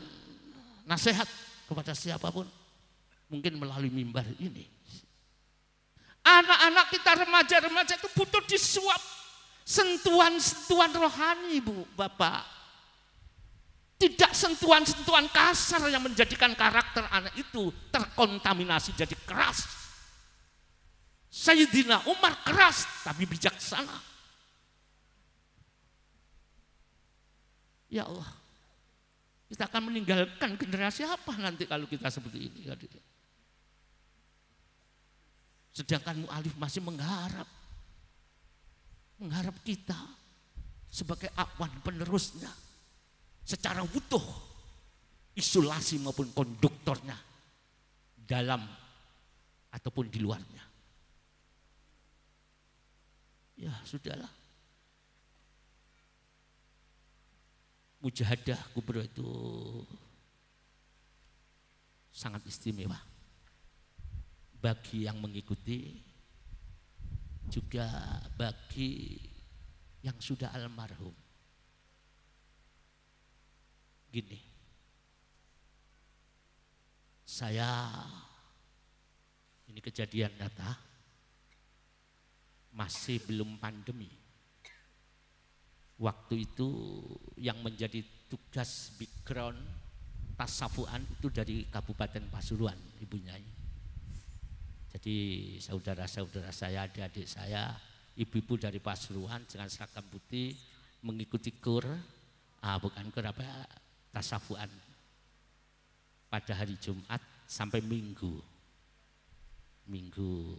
nasihat kepada siapapun. Mungkin melalui mimbar ini. Anak-anak kita remaja-remaja itu butuh disuap. Sentuhan-sentuhan rohani Bu, Bapak. Tidak sentuhan-sentuhan kasar yang menjadikan karakter anak itu terkontaminasi jadi keras. Sayyidina Umar keras tapi bijaksana. Ya Allah, kita akan meninggalkan generasi apa nanti kalau kita seperti ini? Sedangkan mu'alif masih mengharap kita sebagai awan penerusnya secara utuh, isolasi maupun konduktornya dalam ataupun di luarnya. Ya sudahlah. Mujahadah kubro itu sangat istimewa bagi yang mengikuti juga bagi yang sudah almarhum. Gini, ini kejadian nyata, masih belum pandemi. Waktu itu yang menjadi tugas background tasafuan itu dari Kabupaten Pasuruan, Ibu Nyai. Jadi saudara-saudara saya, adik-adik saya, ibu-ibu dari Pasuruan dengan seragam putih mengikuti kur, bukan kur apa, tasafuan pada hari Jumat sampai Minggu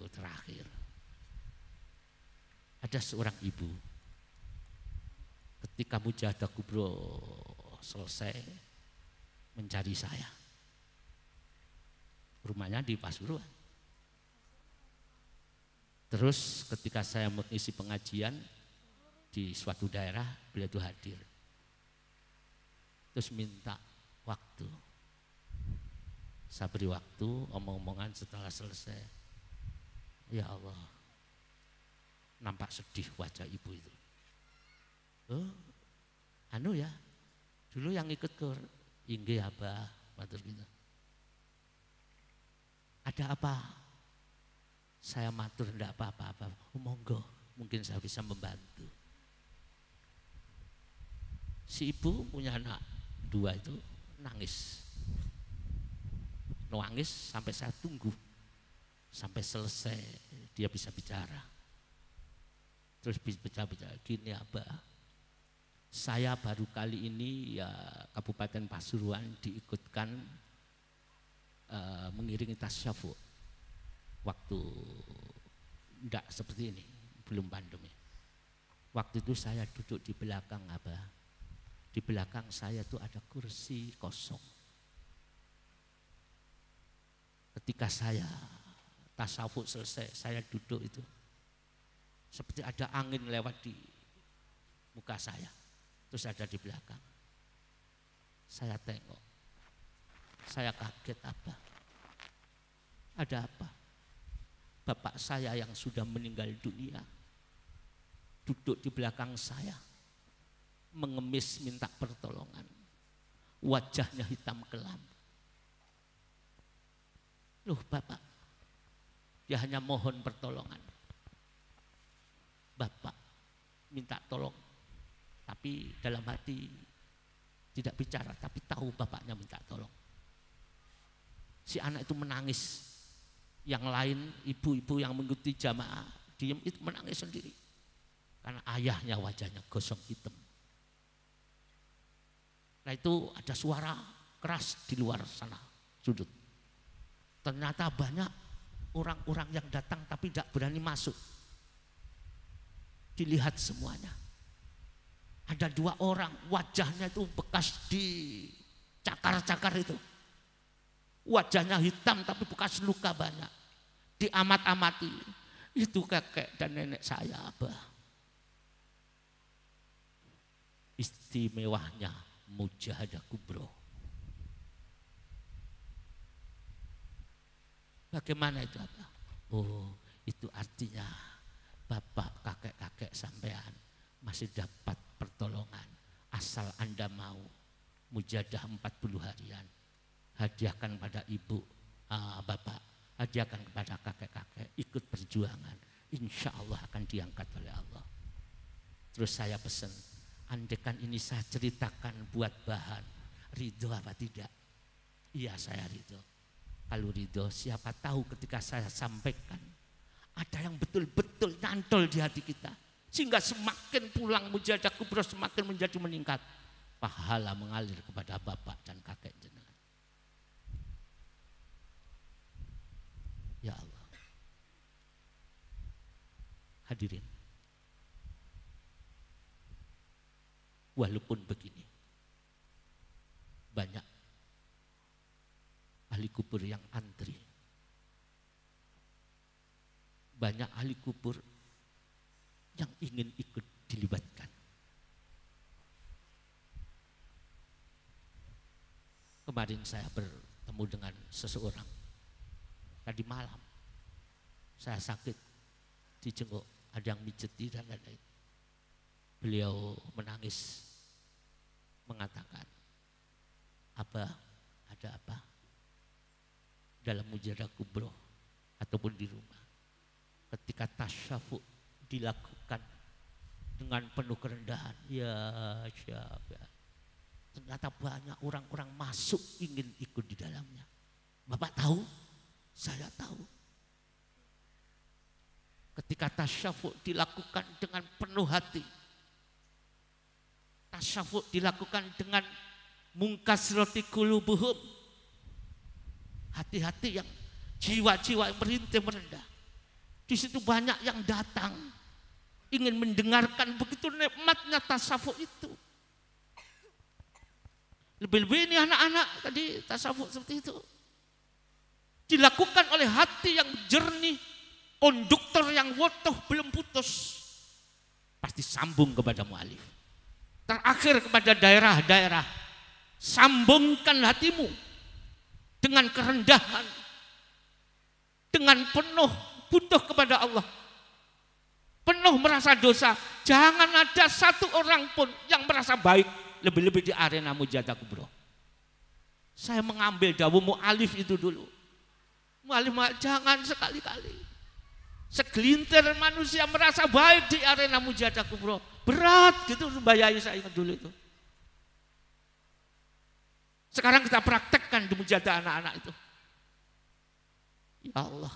terakhir. Ada seorang ibu ketika mujahadah kubro selesai mencari saya. Rumahnya di Pasuruan. Terus ketika saya mengisi pengajian di suatu daerah, beliau itu hadir. Terus minta waktu. Saya beri waktu, omong-omongan setelah selesai. Ya Allah, nampak sedih wajah ibu itu. Ya, dulu yang ikut ke inggih Abah, matur gitu. Ada apa? Saya matur enggak apa-apa, monggo, mungkin saya bisa membantu. Si ibu punya anak 2 itu nangis sampai saya tunggu sampai selesai dia bisa bicara. Terus bicara gini, Abah, saya baru kali ini ya Kabupaten Pasuruan diikutkan mengiringi tasyaffu. Waktu enggak seperti ini, belum pandemi. Waktu itu saya duduk di belakang Abah. Di belakang saya tuh ada kursi kosong. Ketika saya tasawuf selesai, saya duduk itu seperti ada angin lewat di muka saya. Terus ada di belakang. Saya tengok. Saya kaget, Abah. Ada apa? Bapak saya yang sudah meninggal dunia duduk di belakang saya, mengemis minta pertolongan. Wajahnya hitam kelam. Loh Bapak, dia hanya mohon pertolongan. Bapak minta tolong, tapi dalam hati tidak bicara, tapi tahu bapaknya minta tolong. Si anak itu menangis. Yang lain ibu-ibu yang mengikuti jamaah diam itu menangis sendiri karena ayahnya wajahnya gosong hitam. Nah itu ada suara keras di luar sana sudut. Ternyata banyak orang-orang yang datang tapi tidak berani masuk. Dilihat semuanya. Ada 2 orang wajahnya itu bekas di cakar-cakar itu. Wajahnya hitam tapi bekas luka banyak. Diamat-amati. Itu kakek dan nenek saya, Abah. Istimewanya mujahadah kubro. Bagaimana itu, Abah? Oh, itu artinya bapak, kakek-kakek sampean masih dapat pertolongan asal Anda mau mujahadah 40 harian. Hadiahkan pada ibu, bapak, hadiahkan kepada kakek-kakek, ikut perjuangan, insya Allah akan diangkat oleh Allah. Terus saya pesan, andekan ini saya ceritakan buat bahan, ridho apa tidak? Iya saya ridho. Kalau ridho, siapa tahu ketika saya sampaikan ada yang betul-betul nyantol di hati kita, sehingga semakin pulang mujahadah kubro semakin menjadi meningkat, pahala mengalir kepada bapak dan kakek jenengan. Ya Allah. Hadirin. Walaupun begini, banyak ahli kubur yang antri. Banyak ahli kubur yang ingin ikut dilibatkan. Kemarin saya bertemu dengan seseorang. Tadi malam saya sakit, dijenguk ada yang mijeti dan lain-lain. Beliau menangis, mengatakan, Abah, ada apa? Dalam mujahadah kubro ataupun di rumah. Ketika tasyafu dilakukan dengan penuh kerendahan, ya siapa? Ternyata banyak orang-orang masuk ingin ikut di dalamnya. Bapak tahu? Saya tahu. Ketika tasyafu dilakukan dengan penuh hati, tasyafu dilakukan dengan mungkasrati qulubuhum, hati-hati yang jiwa-jiwa yang merintih merendah. Di situ banyak yang datang ingin mendengarkan begitu nikmatnya tasawuf itu. Lebih-lebih ini anak-anak tadi tasawuf seperti itu dilakukan oleh hati yang jernih, konduktor yang wotoh belum putus, pasti sambung kepada mu'alif. Terakhir kepada daerah-daerah, sambungkan hatimu dengan kerendahan, dengan penuh butuh kepada Allah, penuh merasa dosa. Jangan ada satu orang pun yang merasa baik, lebih-lebih di arena mujahadah kubro. Saya mengambil dawuh mu'alif itu dulu. Mu'alif jangan sekali-kali segelintir manusia merasa baik di arena mujahadah kubro. Berat gitu membayai, saya ingat dulu itu. Sekarang kita praktekkan di mujahadah anak-anak itu. Ya Allah,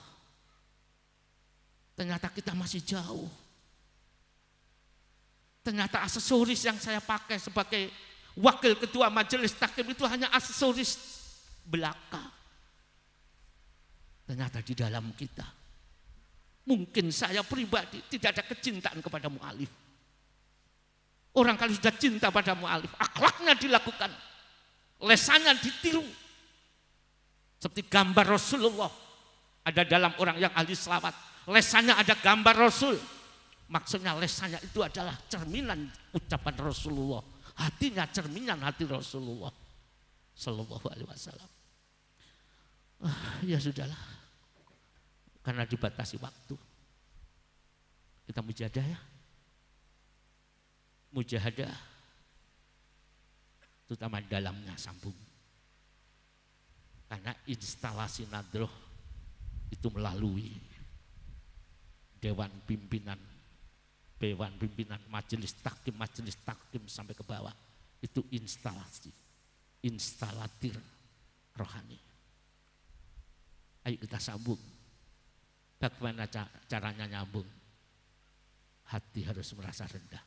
ternyata kita masih jauh. Ternyata aksesoris yang saya pakai sebagai wakil ketua majelis taklim itu hanya aksesoris belaka. Ternyata di dalam kita, mungkin saya pribadi tidak ada kecintaan kepada mu'alif. Orang kalau sudah cinta pada mu'alif, akhlaknya dilakukan, lesannya ditiru. Seperti gambar Rasulullah ada dalam orang yang ahli selawat, lesannya ada gambar Rasul. Maksudnya lesannya itu adalah cerminan ucapan Rasulullah, hatinya cerminan hati Rasulullah Sallallahu Alaihi Wasallam. Ya sudahlah, karena dibatasi waktu, kita mujahadah ya. Mujahadah terutama dalamnya sambung, karena instalasi nadroh itu melalui dewan pimpinan majelis taklim sampai ke bawah, itu instalatir rohani. Ayo kita sambung. Bagaimana caranya nyambung? Hati harus merasa rendah.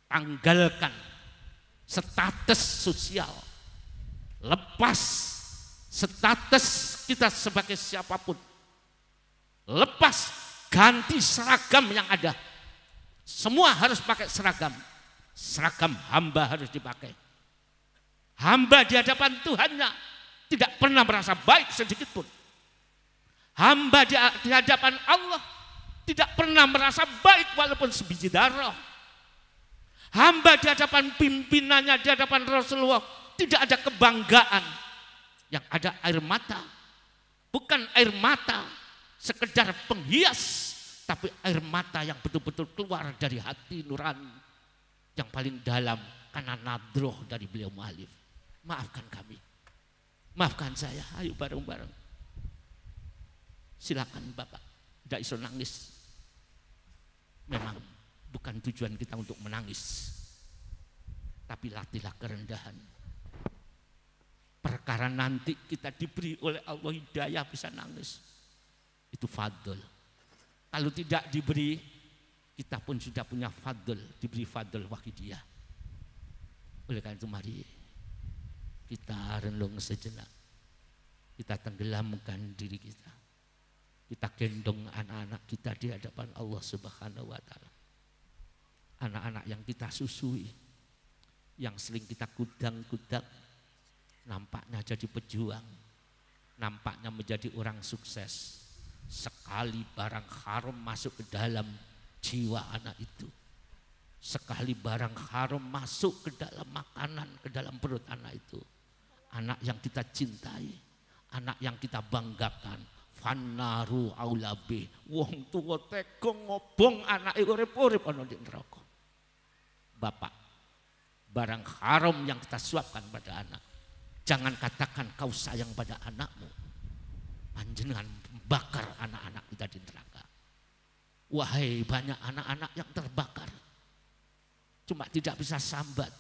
Tanggalkan status sosial, lepas status kita sebagai siapapun, lepas, ganti seragam yang ada. Semua harus pakai seragam. Seragam hamba harus dipakai. Hamba di hadapan Tuhannya tidak pernah merasa baik sedikit pun. Hamba di hadapan Allah tidak pernah merasa baik walaupun sebiji darah. Hamba di hadapan pimpinannya, di hadapan Rasulullah tidak ada kebanggaan. Yang ada air mata. Bukan air mata sekedar penghias, tapi air mata yang betul-betul keluar dari hati nurani yang paling dalam karena nadroh dari beliau mu'alif. Maafkan kami, maafkan saya, ayo bareng-bareng. Silakan Bapak, tidak iso nangis. Memang bukan tujuan kita untuk menangis, tapi latihlah kerendahan. Perkara nanti kita diberi oleh Allah hidayah bisa nangis, itu fadl. Kalau tidak diberi, kita pun sudah punya fadl, diberi fadl wahidiyah. Oleh karena itu mari kita renung sejenak, kita tenggelamkan diri kita, kita gendong anak-anak kita di hadapan Allah Subhanahu wa Ta'ala. Anak-anak yang kita susui, yang sering kita kudang-kudang, nampaknya jadi pejuang, nampaknya menjadi orang sukses. Sekali barang haram masuk ke dalam jiwa anak itu, sekali barang haram masuk ke dalam makanan, ke dalam perut anak itu, anak yang kita cintai, anak yang kita banggakan, Fannaru aulabi. Wong tuwa tega ngobong anake urip-urip ana di neraka. Bapak, barang haram yang kita suapkan pada anak, jangan katakan kau sayang pada anakmu, panjenengan bakar anak-anak kita di neraka. Wahai banyak anak-anak yang terbakar, cuma tidak bisa sambat.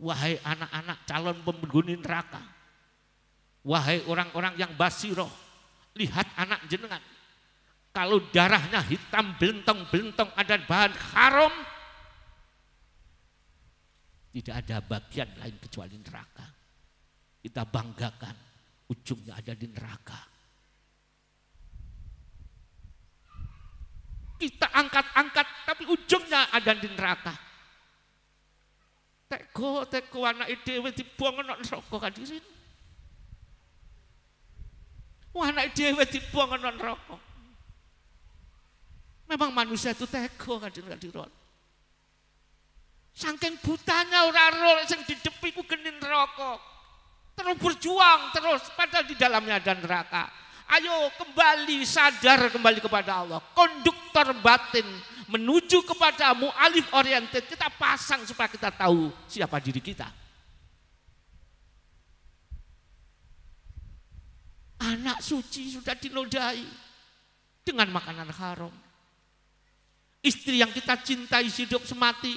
Wahai anak-anak calon penghuni neraka, wahai orang-orang yang basiroh, lihat anak jenengan. Kalau darahnya hitam belentong-belentong ada bahan haram, tidak ada bagian lain kecuali neraka. Kita banggakan ujungnya ada di neraka. Kita angkat-angkat tapi ujungnya ada di neraka. Teko anak dhewe dibuang ana neraka hadirin. Anak dhewe dibuang ana neraka. Memang manusia itu teko hadirin. Saking butanya ora ro sing didepi ku geni neraka. Terus berjuang terus padahal di dalamnya ada neraka. Ayo kembali sadar kembali kepada Allah. Konduktor batin menuju kepada mu'alif oriented kita pasang supaya kita tahu siapa diri kita. Anak suci sudah dinodai dengan makanan haram. Istri yang kita cintai hidup semati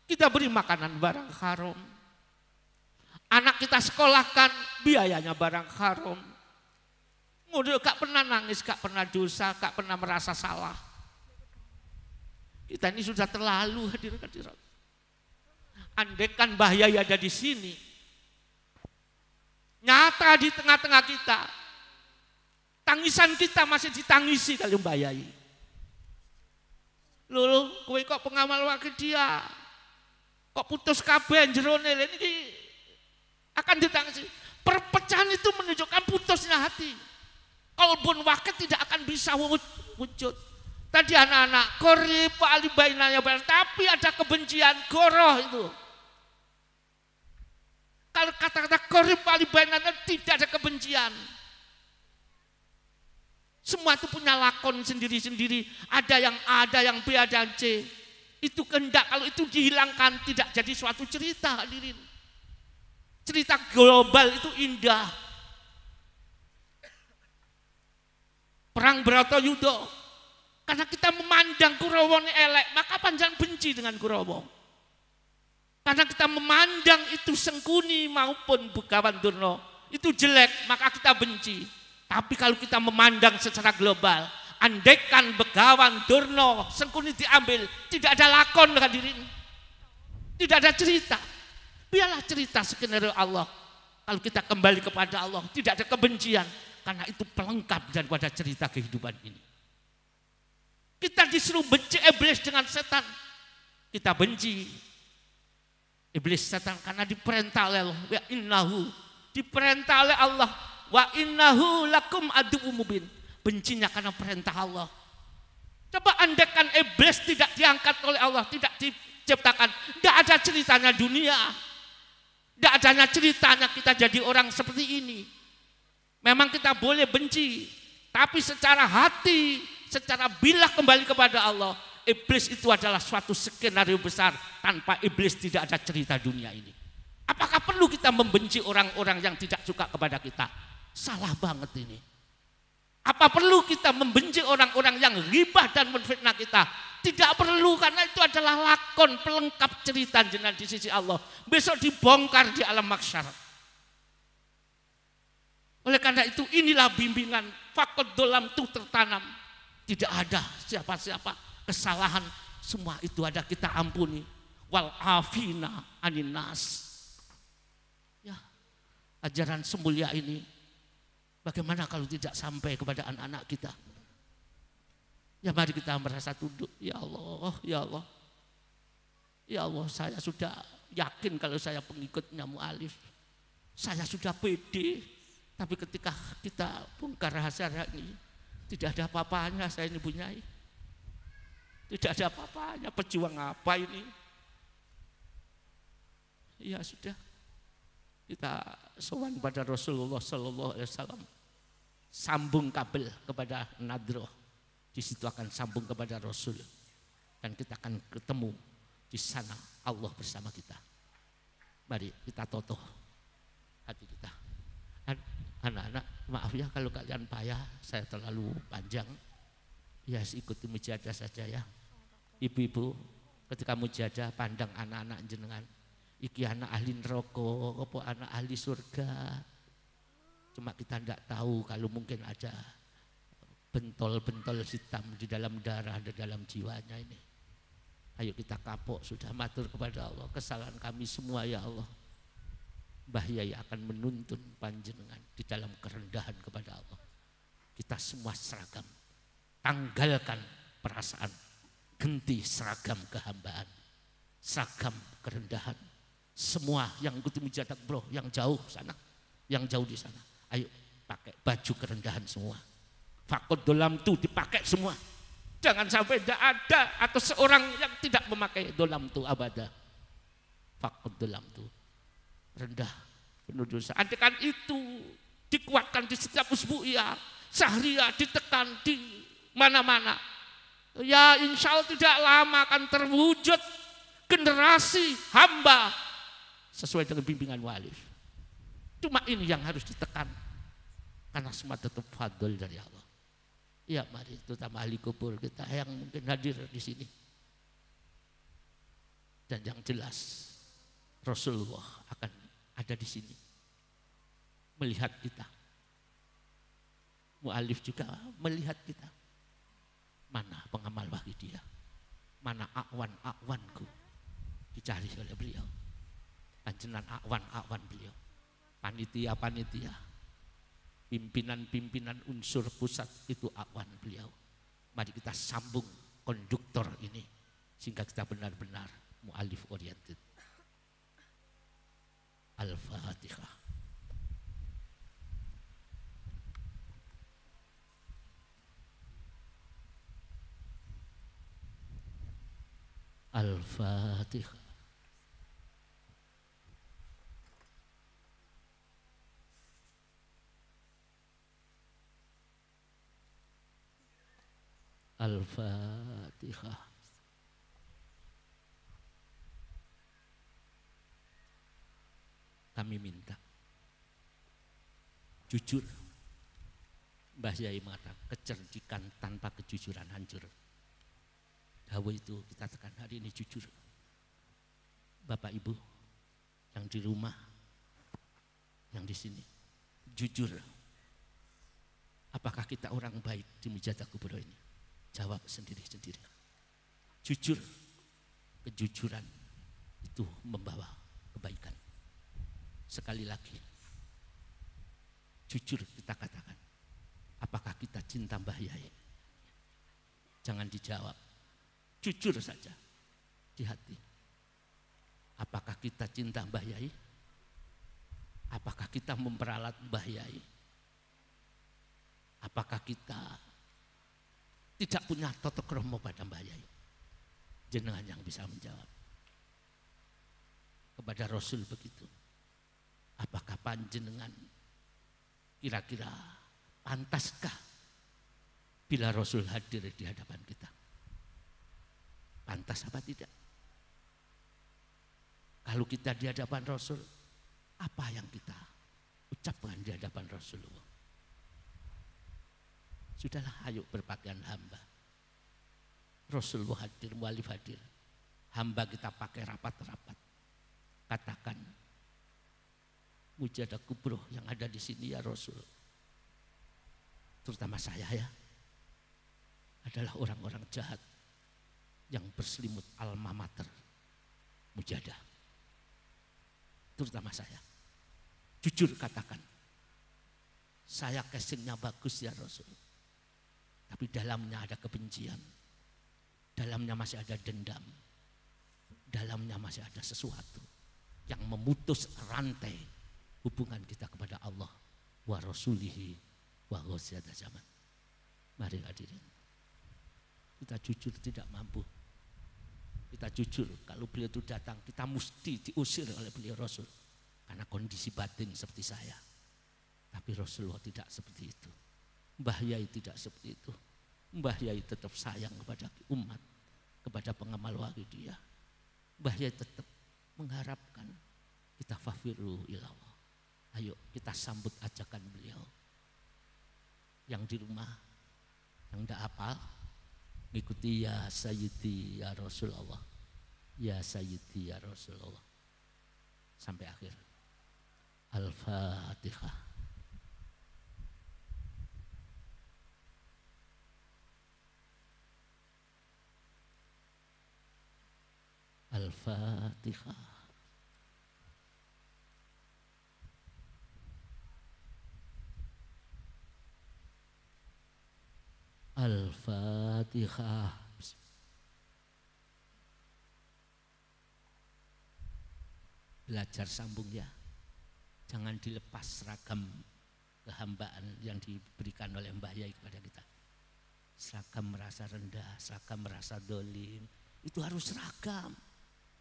kita beri makanan barang haram. Anak kita sekolahkan biayanya barang haram. Udah gak pernah nangis, gak pernah dosa, gak pernah merasa salah. Kita ini sudah terlalu hadirin. Andaikan bahaya ada di sini, nyata di tengah-tengah kita, tangisan kita masih ditangisi kalau bahayai. Lho, kowe kok pengamal wakil dia, kok putus kabeh jerone ini akan ditangisi. Perpecahan itu menunjukkan putusnya hati. Qalbun wakil tidak akan bisa wujud. Tadi anak-anak korib alibainanya tapi ada kebencian goroh itu. Kalau kata-kata korib alibainanya tidak ada kebencian. Semua itu punya lakon sendiri-sendiri. Ada yang A, ada yang B, ada yang C. Itu kehendak kalau itu dihilangkan tidak jadi suatu cerita hadirin. Cerita global itu indah. Perang Bratayuda, karena kita memandang Kurawa ini elek, maka panjang benci dengan Kurawa. Karena kita memandang itu Sengkuni maupun Begawan Durna itu jelek, maka kita benci. Tapi kalau kita memandang secara global, andaikan Begawan Durna Sengkuni diambil, tidak ada lakon hadirin, tidak ada cerita. Biarlah cerita skenario Allah. Kalau kita kembali kepada Allah, tidak ada kebencian. Karena itu pelengkap daripada cerita kehidupan ini. Kita disuruh benci iblis dengan setan. Kita benci iblis setan karena diperintah oleh Allah. Wa innahu, diperintah oleh Allah. Wa innahu lakum aduwwum mubin. Bencinya karena perintah Allah. Coba andaikan iblis tidak diangkat oleh Allah, tidak diciptakan, tidak ada ceritanya dunia. Tidak adanya ceritanya kita jadi orang seperti ini. Memang kita boleh benci, tapi secara hati, secara bilah kembali kepada Allah, iblis itu adalah suatu skenario besar. Tanpa iblis tidak ada cerita dunia ini. Apakah perlu kita membenci orang-orang yang tidak suka kepada kita? Salah banget ini. Apa perlu kita membenci orang-orang yang ghibah dan menfitnah kita? Tidak perlu, karena itu adalah lakon pelengkap cerita jenengan di sisi Allah. Besok dibongkar di alam mahsyar. Oleh karena itu inilah bimbingan faqad dolam itu tertanam. Tidak ada siapa-siapa kesalahan, semua itu ada kita ampuni. Wal afina anin nas. Ya, ajaran semulia ini bagaimana kalau tidak sampai kepada anak-anak kita? Ya mari kita merasa tunduk. Ya Allah, ya Allah. Ya Allah, saya sudah yakin kalau saya pengikutnya mu'alif. Saya sudah pede. Tapi ketika kita bongkar rahasia ini, tidak ada apa-apanya saya ini punyai. Tidak ada apa-apanya, pejuang apa ini? Ya sudah, kita sowan pada Rasulullah Sallallahu Alaihi Wasallam. sambung kabel kepada Nadroh. Di situ akan sambung kepada Rasul. Dan kita akan ketemu di sana Allah bersama kita. Mari kita totoh hati kita. Anak-anak, maaf ya kalau kalian payah, saya terlalu panjang. Ya ikuti mujahadah saja ya. Ibu-ibu ketika mujahadah pandang anak-anak jenengan. Iki anak ahli neraka, apa anak ahli surga. Cuma kita tidak tahu kalau mungkin ada bentol-bentol hitam di dalam darah, di dalam jiwanya ini. Ayo kita kapok, sudah matur kepada Allah. Kesalahan kami semua ya Allah. Mbah Yai akan menuntun panjenengan di dalam kerendahan kepada Allah. Kita semua seragam. Tanggalkan perasaan. Ganti seragam kehambaan. Seragam kerendahan. Semua yang ikut mujahadah bro, yang jauh sana. Yang jauh di sana. Ayo pakai baju kerendahan semua. Fakot dolam tu dipakai semua. Jangan sampai tidak ada atau seorang yang tidak memakai dolam tu abada. Fakot dolam tu rendah, penuh dosa. Andekan itu dikuatkan di setiap usbu'iyah, sahriyah, ditekan di mana-mana. Ya insya Allah tidak lama akan terwujud generasi hamba sesuai dengan bimbingan walif. Cuma ini yang harus ditekan karena semua tetap fadl dari Allah. Ya mari, terutama ahli kubur kita yang mungkin hadir di sini. Dan yang jelas Rasulullah akan ada di sini melihat kita. Mu'alif juga melihat kita. Mana pengamal wahyu dia? Mana akwan-akwanku? Dicari oleh beliau. Panjenengan akwan-akwan beliau. Panitia-panitia. Pimpinan-pimpinan unsur pusat itu akwan beliau. Mari kita sambung konduktor ini sehingga kita benar-benar mu'alif oriented. Al-Fatihah. Al-Fatihah. Al-Fatihah. Kami minta jujur. Mbah Yai mengatakan kecerdikan tanpa kejujuran hancur. Dawuh itu kita tekan hari ini jujur. Bapak Ibu yang di rumah, yang di sini, jujur. Apakah kita orang baik di mujahadah kubro ini? Jawab sendiri-sendiri. Jujur, kejujuran itu membawa kebaikan. Sekali lagi, jujur kita katakan, apakah kita cinta Mbah Yai? Jangan dijawab, jujur saja di hati. Apakah kita cinta Mbah Yai? Apakah kita memperalat Mbah Yai? Apakah kita tidak punya tata krama pada Mbah Yai? Jenengan yang bisa menjawab. Kepada Rasul begitu. Apakah panjenengan kira-kira pantaskah bila Rasul hadir di hadapan kita? Pantas apa tidak? Kalau kita di hadapan Rasul, apa yang kita ucapkan di hadapan Rasulullah? Sudahlah, ayo berpakaian hamba. Rasulullah hadir, mu'alif hadir. Hamba kita pakai rapat-rapat. Katakan, mujahadah kubro yang ada di sini ya Rasul. Terutama saya ya. Adalah orang-orang jahat yang berselimut alma mater mujahadah. Terutama saya. Jujur katakan, saya casingnya bagus ya Rasul. Tapi dalamnya ada kebencian. Dalamnya masih ada dendam. Dalamnya masih ada sesuatu yang memutus rantai hubungan kita kepada Allah wa rasulihi wa ghasyata zaman. Mari hadirin. Kita jujur tidak mampu. Kita jujur kalau beliau itu datang kita mesti diusir oleh beliau Rasul. Karena kondisi batin seperti saya. Tapi Rasulullah tidak seperti itu. Mbah Yai tidak seperti itu. Mbah Yai tetap sayang kepada umat, kepada pengamal Wahidiyah. Mbah Yai tetap mengharapkan kita fafiru ilallah. Ayo kita sambut ajakan beliau. Yang di rumah, yang tidak hafal, mengikuti ya Sayyidi ya Rasulullah. Ya Sayyidi ya Rasulullah. Sampai akhir. Al-Fatihah. Al-Fatihah. Al-Fatihah. Belajar sambung ya. Jangan dilepas seragam kehambaan yang diberikan oleh Mbah Yai kepada kita. Seragam merasa rendah, seragam merasa dolim. Itu harus seragam.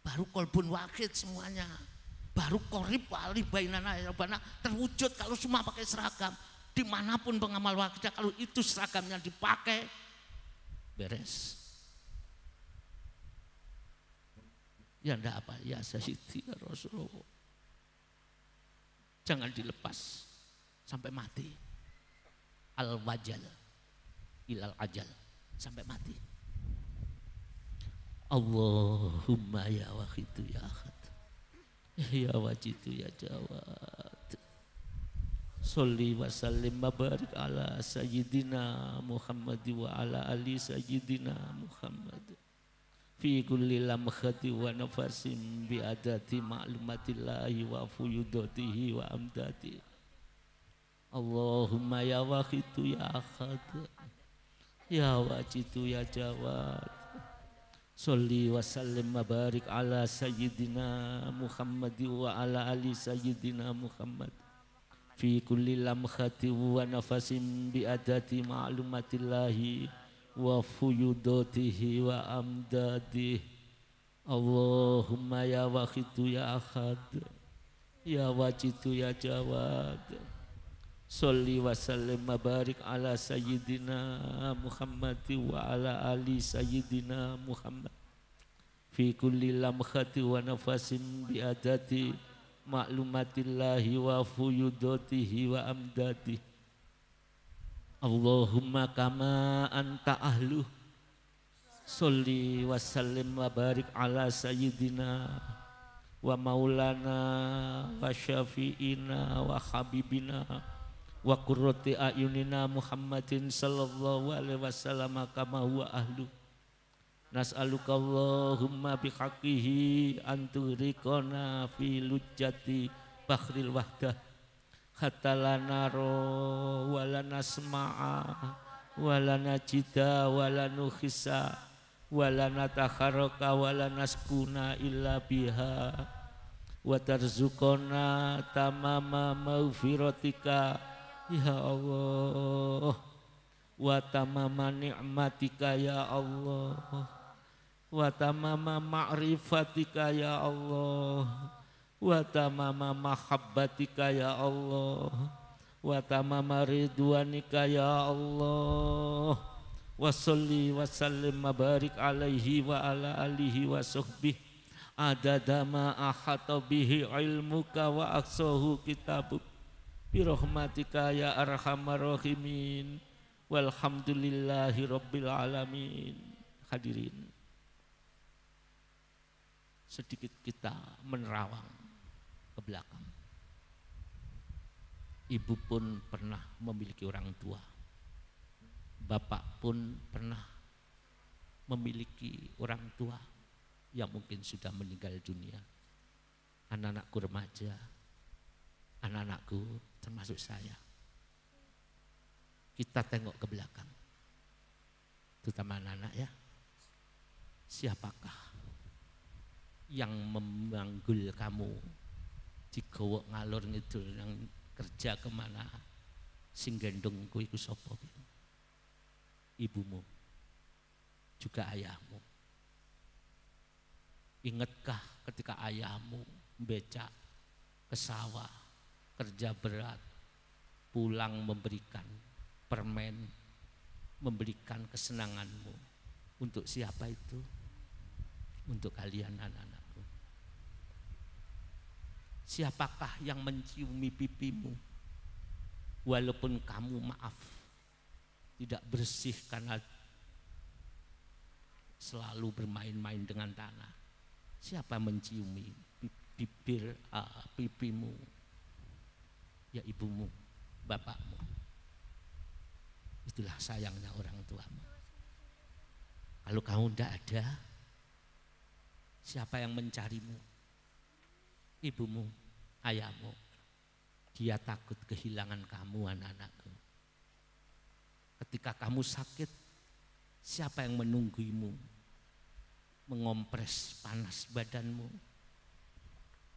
Baru kolbun wakid semuanya. Baru korib wali bainana ya Rabbana terwujud kalau semua pakai seragam. Dimanapun pengamal wakidah kalau itu seragam yang dipakai beres. Ya enggak apa ya Sayyidi ya Rasulullah. Jangan dilepas sampai mati. Al-wajal ilal ajal sampai mati. Allahumma ya wahidu ya ahad ya wajidu ya jawad. Sholli wa sallim wa barik ala sayyidina Muhammad wa ala ali sayyidina Muhammad fi kulli lamhati wa nafasin bi adati ma'lumatillahi wa fuyudatihi wa amdati. Allahumma ya wahidu ya ahad ya wajidu ya jawad. Sholli wa sallim wa barik ala sayyidina Muhammad wa ala ali sayyidina Muhammad fi kulli lamhati wa nafasin bi adati ma'lumatillahi wa fuyudatihi wa amdadihi. Allahumma ya wahidu ya ahad ya wajidu ya jawad. Sholli wa sallim wa barik ala sayyidina Muhammad wa ala ali sayyidina Muhammad fi kulli lamhati wa nafasin bi adati ma'lumatillahi wa fuyudatihi wa amdadihi. Allahumma kama anta ahluh. Sholli wa sallim wa barik ala sayyidina wa maulana wa syafi'ina wa habibina wa qurrati ayunina Muhammadin sallallahu alaihi wasallam kama huwa ahlu. Nas'aluka Allahumma bihaqqihi anturiqona fi lujjati bakhril wahdah hatta lana ro wala nasma'a wala najida wala nukhisa wala natakharaka wala naskuna illa biha wa tarzuqona tamama maghfiratika ya Allah wa tamama ni'matika ya Allah wa tamama ma'rifatika ya Allah wa tamama mahabbatika ya Allah wa tamama ridwanika ya Allah wa sholli wa sallim wa barik alaihi wa ala alihi wa sahbihi adada ma ahata bihi ilmuka wa aqsahu kitabuk birahmatika ya arhamar rahimin walhamdulillahi rabbil alamin. Hadirin, sedikit kita menerawang ke belakang. Ibu pun pernah memiliki orang tua, bapak pun pernah memiliki orang tua yang mungkin sudah meninggal dunia. Anak-anakku remaja, anak-anakku termasuk saya. Kita tengok ke belakang, terutama anak-anak ya. Siapakah yang memanggil kamu di gowok ngalor ngidul yang kerja kemana sing gendong kowe iku sapa? Ibumu, juga ayahmu. Ingatkah ketika ayahmu becak ke sawah, kerja berat, pulang memberikan permen, memberikan kesenanganmu. Untuk siapa itu? Untuk kalian anak-anakku. Siapakah yang menciumi pipimu? Walaupun kamu maaf, tidak bersih karena selalu bermain-main dengan tanah. Siapa menciumi pipimu? Ya ibumu, bapakmu. Itulah sayangnya orang tuamu. Kalau kamu tidak ada, siapa yang mencarimu? Ibumu, ayahmu. Dia takut kehilangan kamu anak-anakku. Ketika kamu sakit, siapa yang menungguimu? Mengompres panas badanmu.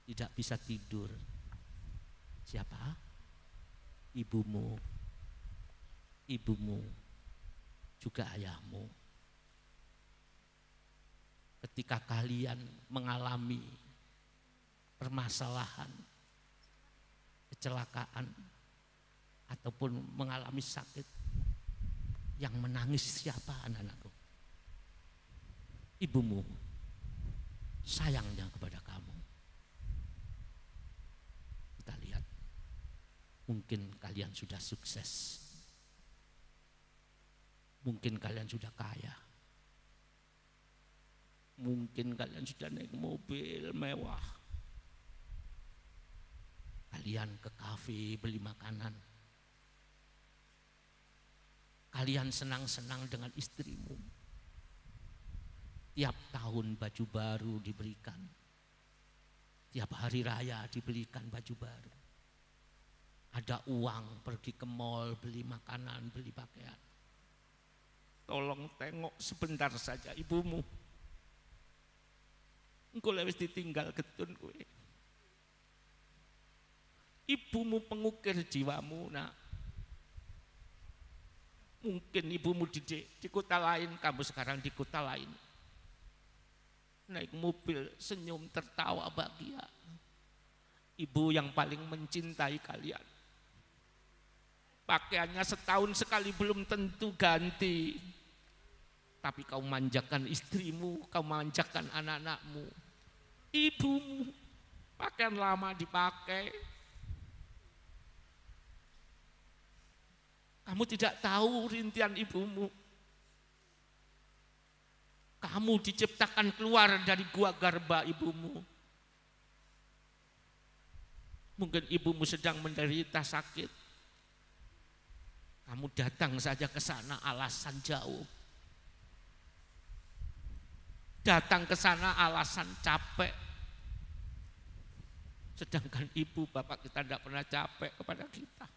Tidak bisa tidur. Siapa? Ibumu. Ibumu, juga ayahmu. Ketika kalian mengalami permasalahan, kecelakaan, ataupun mengalami sakit, yang menangis siapa anak-anakku? Ibumu, sayangnya kepada kamu. Kita lihat, mungkin kalian sudah sukses, mungkin kalian sudah kaya, mungkin kalian sudah naik mobil mewah, kalian ke kafe beli makanan, kalian senang-senang dengan istrimu, tiap tahun baju baru diberikan, tiap hari raya dibelikan baju baru, ada uang pergi ke mall beli makanan, beli pakaian. Tolong tengok sebentar saja ibumu. Engkau lewis ditinggal getun kowe. Ibumu pengukir jiwamu, nak. Mungkin ibumu di kota lain, kamu sekarang di kota lain. Naik mobil, senyum, tertawa, bahagia. Ibu yang paling mencintai kalian. Pakaiannya setahun sekali belum tentu ganti. Tapi kau manjakan istrimu, kau manjakan anak-anakmu. Ibumu, pakaian lama dipakai. Kamu tidak tahu rintihan ibumu. Kamu diciptakan keluar dari gua garba ibumu. Mungkin ibumu sedang menderita sakit. Kamu datang saja ke sana alasan jauh. Datang ke sana alasan capek. Sedangkan ibu bapak kita tidak pernah capek kepada kita.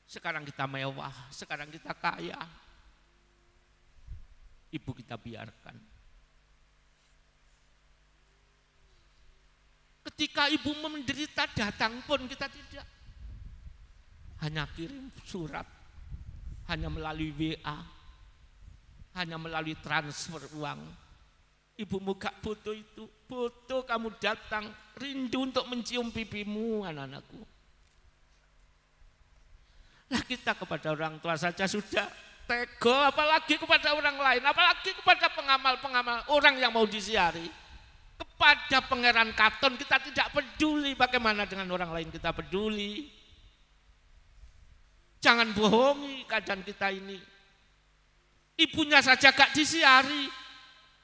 Sekarang kita mewah, sekarang kita kaya. Ibu kita biarkan. Ketika ibu menderita datang pun kita tidak. Hanya kirim surat, hanya melalui WA, hanya melalui transfer uang. Ibumu gak butuh itu, butuh kamu datang, rindu untuk mencium pipimu anak-anakku. Lah kita kepada orang tua saja sudah tega, apalagi kepada orang lain, apalagi kepada pengamal-pengamal, orang yang mau disiari. Kepada Pangeran Katon kita tidak peduli, bagaimana dengan orang lain kita peduli. Jangan bohongi keadaan kita ini. Ibunya saja gak disiari,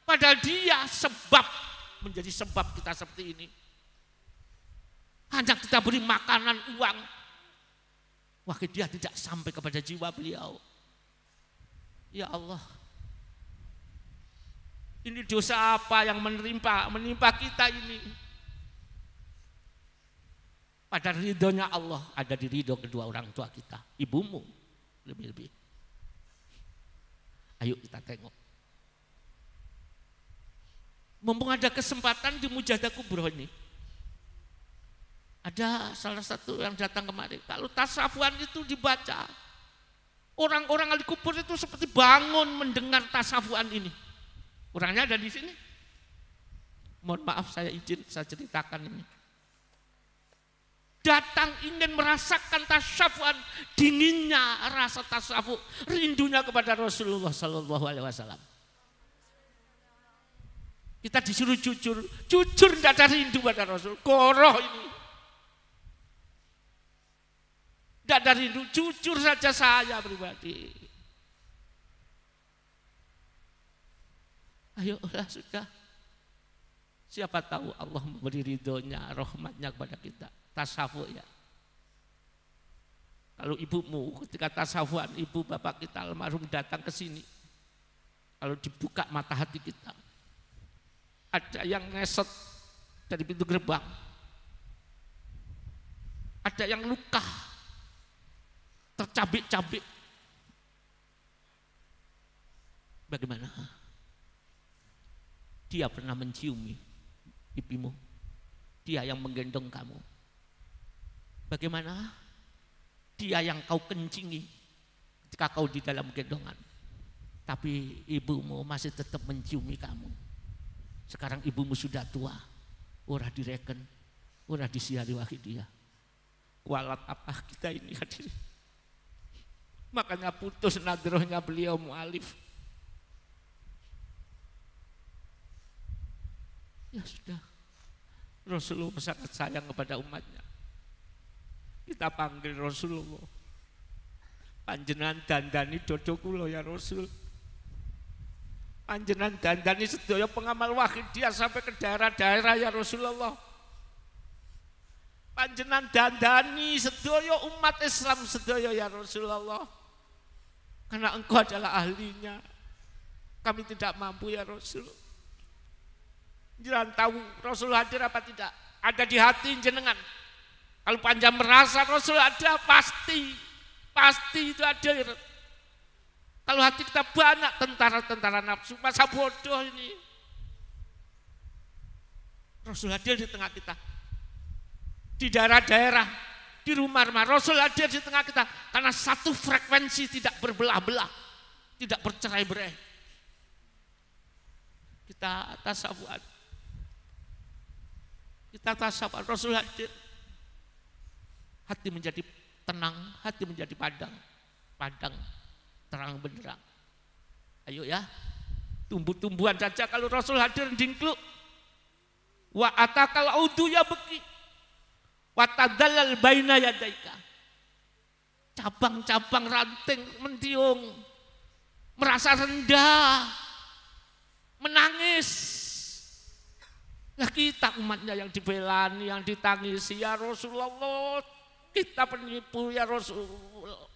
padahal dia sebab, menjadi sebab kita seperti ini. Hanya kita beri makanan, uang, wakil dia tidak sampai kepada jiwa beliau. Ya Allah, ini dosa apa yang menimpa kita ini? Pada ridhonya Allah ada di ridho kedua orang tua kita, ibumu lebih-lebih. Ayo kita tengok. Mumpung ada kesempatan di Mujadah Kubroh ini, ada salah satu yang datang kemarin. Kalau tasawufan itu dibaca, orang-orang ahli kubur itu seperti bangun mendengar tasawufan ini. Orangnya ada di sini. Mohon maaf saya izin saya ceritakan ini. datang ingin merasakan tasyafuan, dinginnya rasa tasyafu, rindunya kepada Rasulullah Sallallahu Alaihi Wasallam. Kita disuruh jujur tidak ada rindu pada Rasul. Goroh ini. Tidak ada rindu, jujur saja saya pribadi. Ayolah sudah. Siapa tahu Allah memberi ridhonya, rahmatnya kepada kita. Tasawuf ya. Kalau ibumu ketika tasawufan, ibu bapak kita almarhum datang ke sini. Kalau dibuka mata hati kita. Ada yang ngesot dari pintu gerbang. Ada yang luka. Tercabik-cabik. Bagaimana? Dia pernah menciumi pipimu. Dia yang menggendong kamu. Bagaimana? Dia yang kau kencingi ketika kau di dalam gendongan. Tapi ibumu masih tetap menciumi kamu. Sekarang ibumu sudah tua. Ora direken, ora disiari wahid dia. Kualat apa kita ini hadirin. Makanya putus nadrohnya beliau mu'alif. Ya sudah, Rasulullah sangat sayang kepada umatnya. Kita panggil Rasulullah. Panjenengan dandani dodo kula ya Rasul. Panjenengan dandani sedaya pengamal wahid dia sampai ke daerah-daerah ya Rasulullah. Panjenengan dandani sedaya umat Islam sedaya ya Rasulullah. Karena engkau adalah ahlinya. Kami tidak mampu ya Rasul. Jangan tahu Rasul hadir apa tidak. Ada di hati jenengan. Kalau panjang merasa Rasul ada, pasti itu hadir. Kalau hati kita banyak tentara-tentara nafsu, masa bodoh ini. Rasul hadir di tengah kita. Di daerah-daerah, di rumah-rumah, Rasul hadir di tengah kita. Karena satu frekuensi tidak berbelah-belah, tidak bercerai-berai. Kita tasawuf. Kita tasawuf, Rasul hadir. Hati menjadi tenang, hati menjadi padang. Padang, terang benderang. Ayo ya, tumbuh-tumbuhan saja kalau Rasul hadir dingkluk. Wa atakal audu ya beki. Wa tadallal baina yadaika. Cabang-cabang ranting mentiung. Merasa rendah. Menangis. Lah kita umatnya yang dibelani, yang ditangisi ya Rasulullah. Kita penipu ya Rasulullah.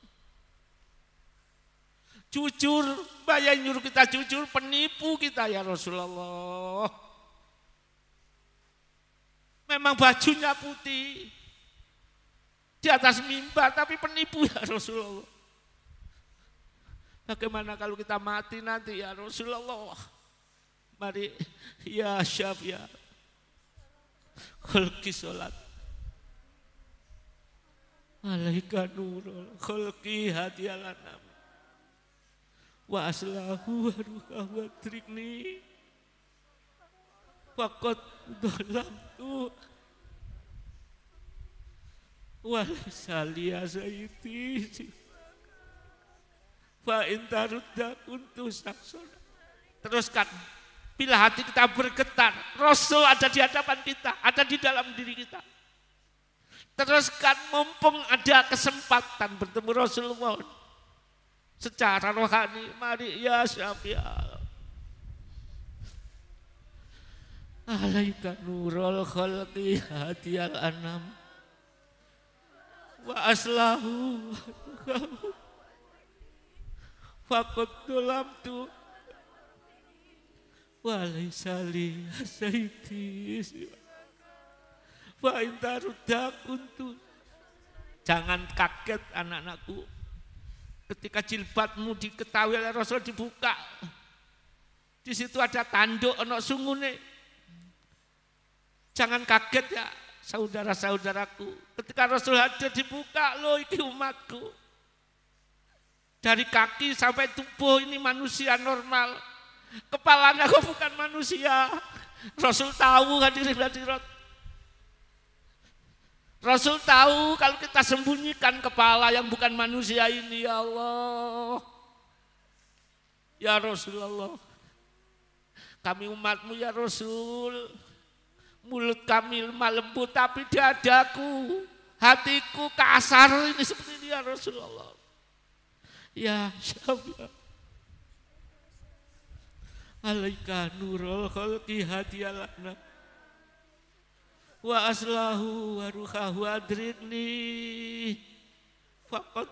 Jujur, bayar nyuruh kita jujur, penipu kita ya Rasulullah. Memang bajunya putih. Di atas mimbar tapi penipu ya Rasulullah. Bagaimana kalau kita mati nanti ya Rasulullah. Mari ya Syafi'a. Khulqi sholat. Alaika nurul khulqi hadiyalanam. Wa aslahu waruha wa trikni. Fakot dalam tu. Wa salia sayyidi. Fa intarudda kuntu saksona. Teruskan. Bila hati kita bergetar, Rasul ada di hadapan kita, ada di dalam diri kita. Teruskan mumpung ada kesempatan bertemu Rasulullah secara rohani. Mari ya Syafi'a. Alaika nurul khalqi hadiyal anam. Wa aslahu. Fakut dalam tu. Walaisali asaitis. Wa intarudda kuntu. Jangan kaget anak-anakku. Ketika jilbabmu diketahui oleh Rasul dibuka. Di situ ada tanduk ana sungune. Jangan kaget ya saudara-saudaraku. Ketika Rasul hadir dibuka, loh iki umatku. Dari kaki sampai tubuh ini manusia normal. Kepalanya kok bukan manusia. Rasul tahu hadirin hadirat. Rasul tahu kalau kita sembunyikan kepala yang bukan manusia ini, ya Allah. Ya Rasulullah, kami umatmu ya Rasul, mulut kami lemah lembut tapi dadaku, hatiku kasar ini seperti ini ya Rasulullah. Ya Syafi'ah, alaika nurul khalqi hadiyalana wa aslahu wa ruhahu adridni faqat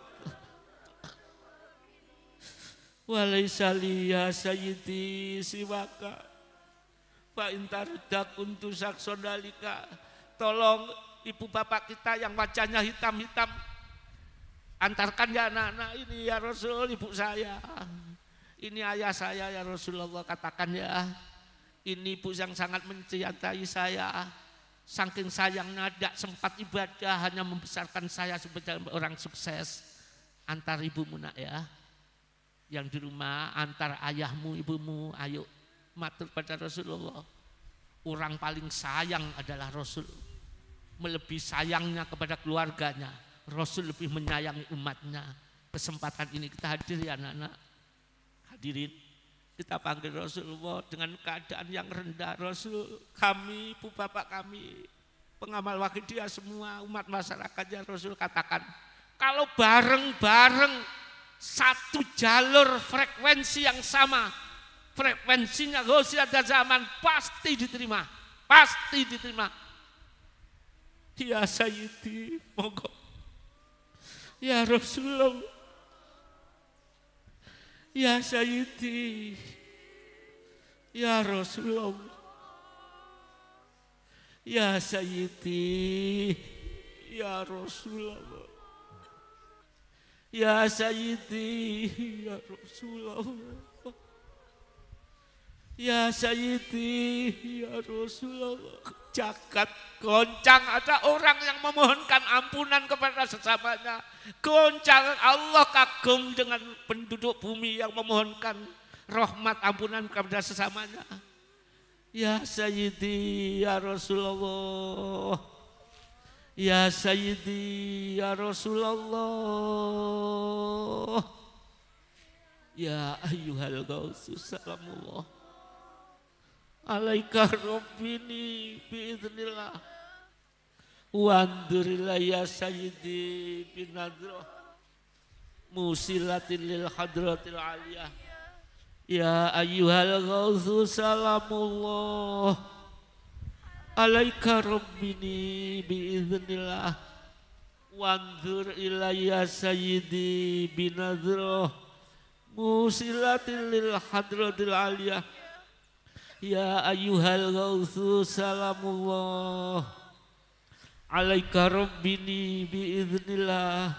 walaysa liya sayyidi siwaka fa intardak untuk saksodalika. Tolong ibu bapak kita yang wajahnya hitam-hitam, antarkan ya anak-anak ini ya Rasul, ibu saya, ini ayah saya ya Rasulullah, katakan ya, ini ibu yang sangat mencintai saya, saking sayangnya tidak sempat ibadah, hanya membesarkan saya sebagai orang sukses. Antar ibumu nak ya, yang di rumah, antar ayahmu, ibumu, ayo matur pada Rasulullah. Orang paling sayang adalah Rasul, melebihi sayangnya kepada keluarganya, Rasul lebih menyayangi umatnya. Kesempatan ini kita hadir ya anak-anak, hadirin, kita panggil Rasulullah dengan keadaan yang rendah. Rasul, kami, ibu bapak kami, pengamal wakidiyah semua, umat masyarakatnya, Rasul katakan, kalau bareng-bareng satu jalur frekuensi yang sama, frekuensinya Ghausiyah dan zaman, pasti diterima, pasti diterima. Ya Sayyidi, monggo. Ya Rasulullah, ya Sayyidi, ya Rasulullah, ya Sayyidi, ya Rasulullah, ya Sayyidi, ya Rasulullah, ya Sayyidi, ya Rasulullah. Jagat goncang, ada orang yang memohonkan ampunan kepada sesamanya. Goncang, Allah kagum dengan penduduk bumi yang memohonkan rahmat ampunan kepada sesamanya. Ya Sayyidi, ya Rasulullah, ya Sayyidi, ya Rasulullah, ya ayyuhal ghausus salamullah alaika rabbini biiznillah wandurillah ya Sayyidi binadroh musilatin lil hadratil aliyah ya ayyuhal ghausus salamullah alaika rabbini biiznillah wandur ilayya Sayyidi binadroh musilatin lil hadratil aliyah ya ayyuhal ghausu salamullah alaika rabbini biiznillah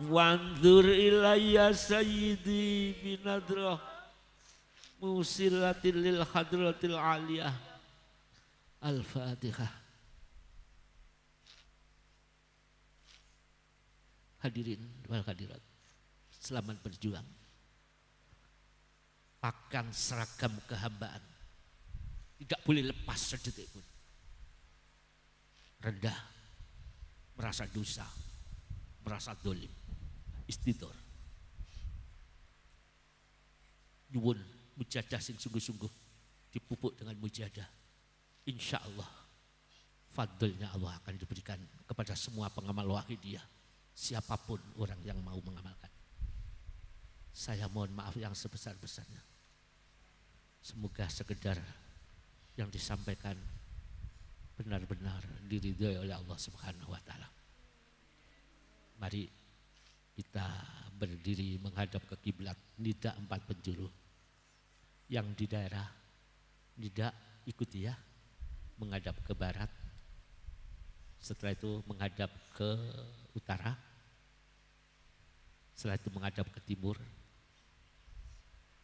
wanzur ilayya Sayyidi binadrah musilatil lil hadratil aliyah. Al-Fatihah. Hadirin wal hadirat, selamat berjuang. Pakaian seragam kehambaan tidak boleh lepas sedetik pun. Rendah, merasa dosa, merasa dolim, istidor. Nyuwun mujadah sing sungguh-sungguh dipupuk dengan mujadah. Insya Allah fadlnya Allah akan diberikan kepada semua pengamal wakidiyah, siapapun orang yang mau mengamalkan. Saya mohon maaf yang sebesar-besarnya. Semoga sekedar yang disampaikan benar-benar diridhoi oleh Allah Subhanahu wa taala. Mari kita berdiri menghadap ke kiblat, nida 4 penjuru. Yang di daerah nida ikuti ya, menghadap ke barat. Setelah itu menghadap ke utara. Setelah itu menghadap ke timur.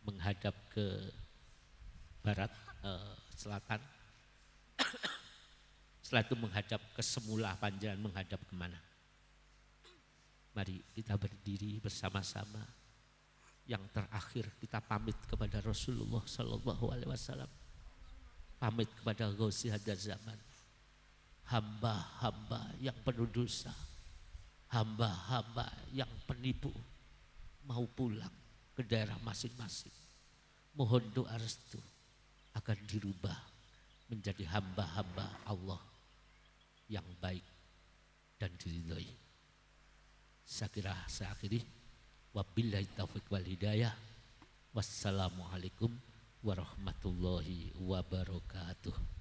Menghadap ke barat, selatan. Setelah itu menghadap ke semula, panjangan menghadap kemana. Mari kita berdiri bersama-sama. Yang terakhir kita pamit kepada Rasulullah Sallallahu Alaihi Wasallam. Pamit kepada Ghausiyah dan zaman. hamba-hamba yang penuh dosa, hamba-hamba yang penipu mau pulang ke daerah masing-masing. Mohon doa restu akan dirubah menjadi hamba-hamba Allah yang baik dan diridhoi. Saya kira saya akhiri. Wabillahi taufiq wal hidayah. Wassalamualaikum warahmatullahi wabarakatuh.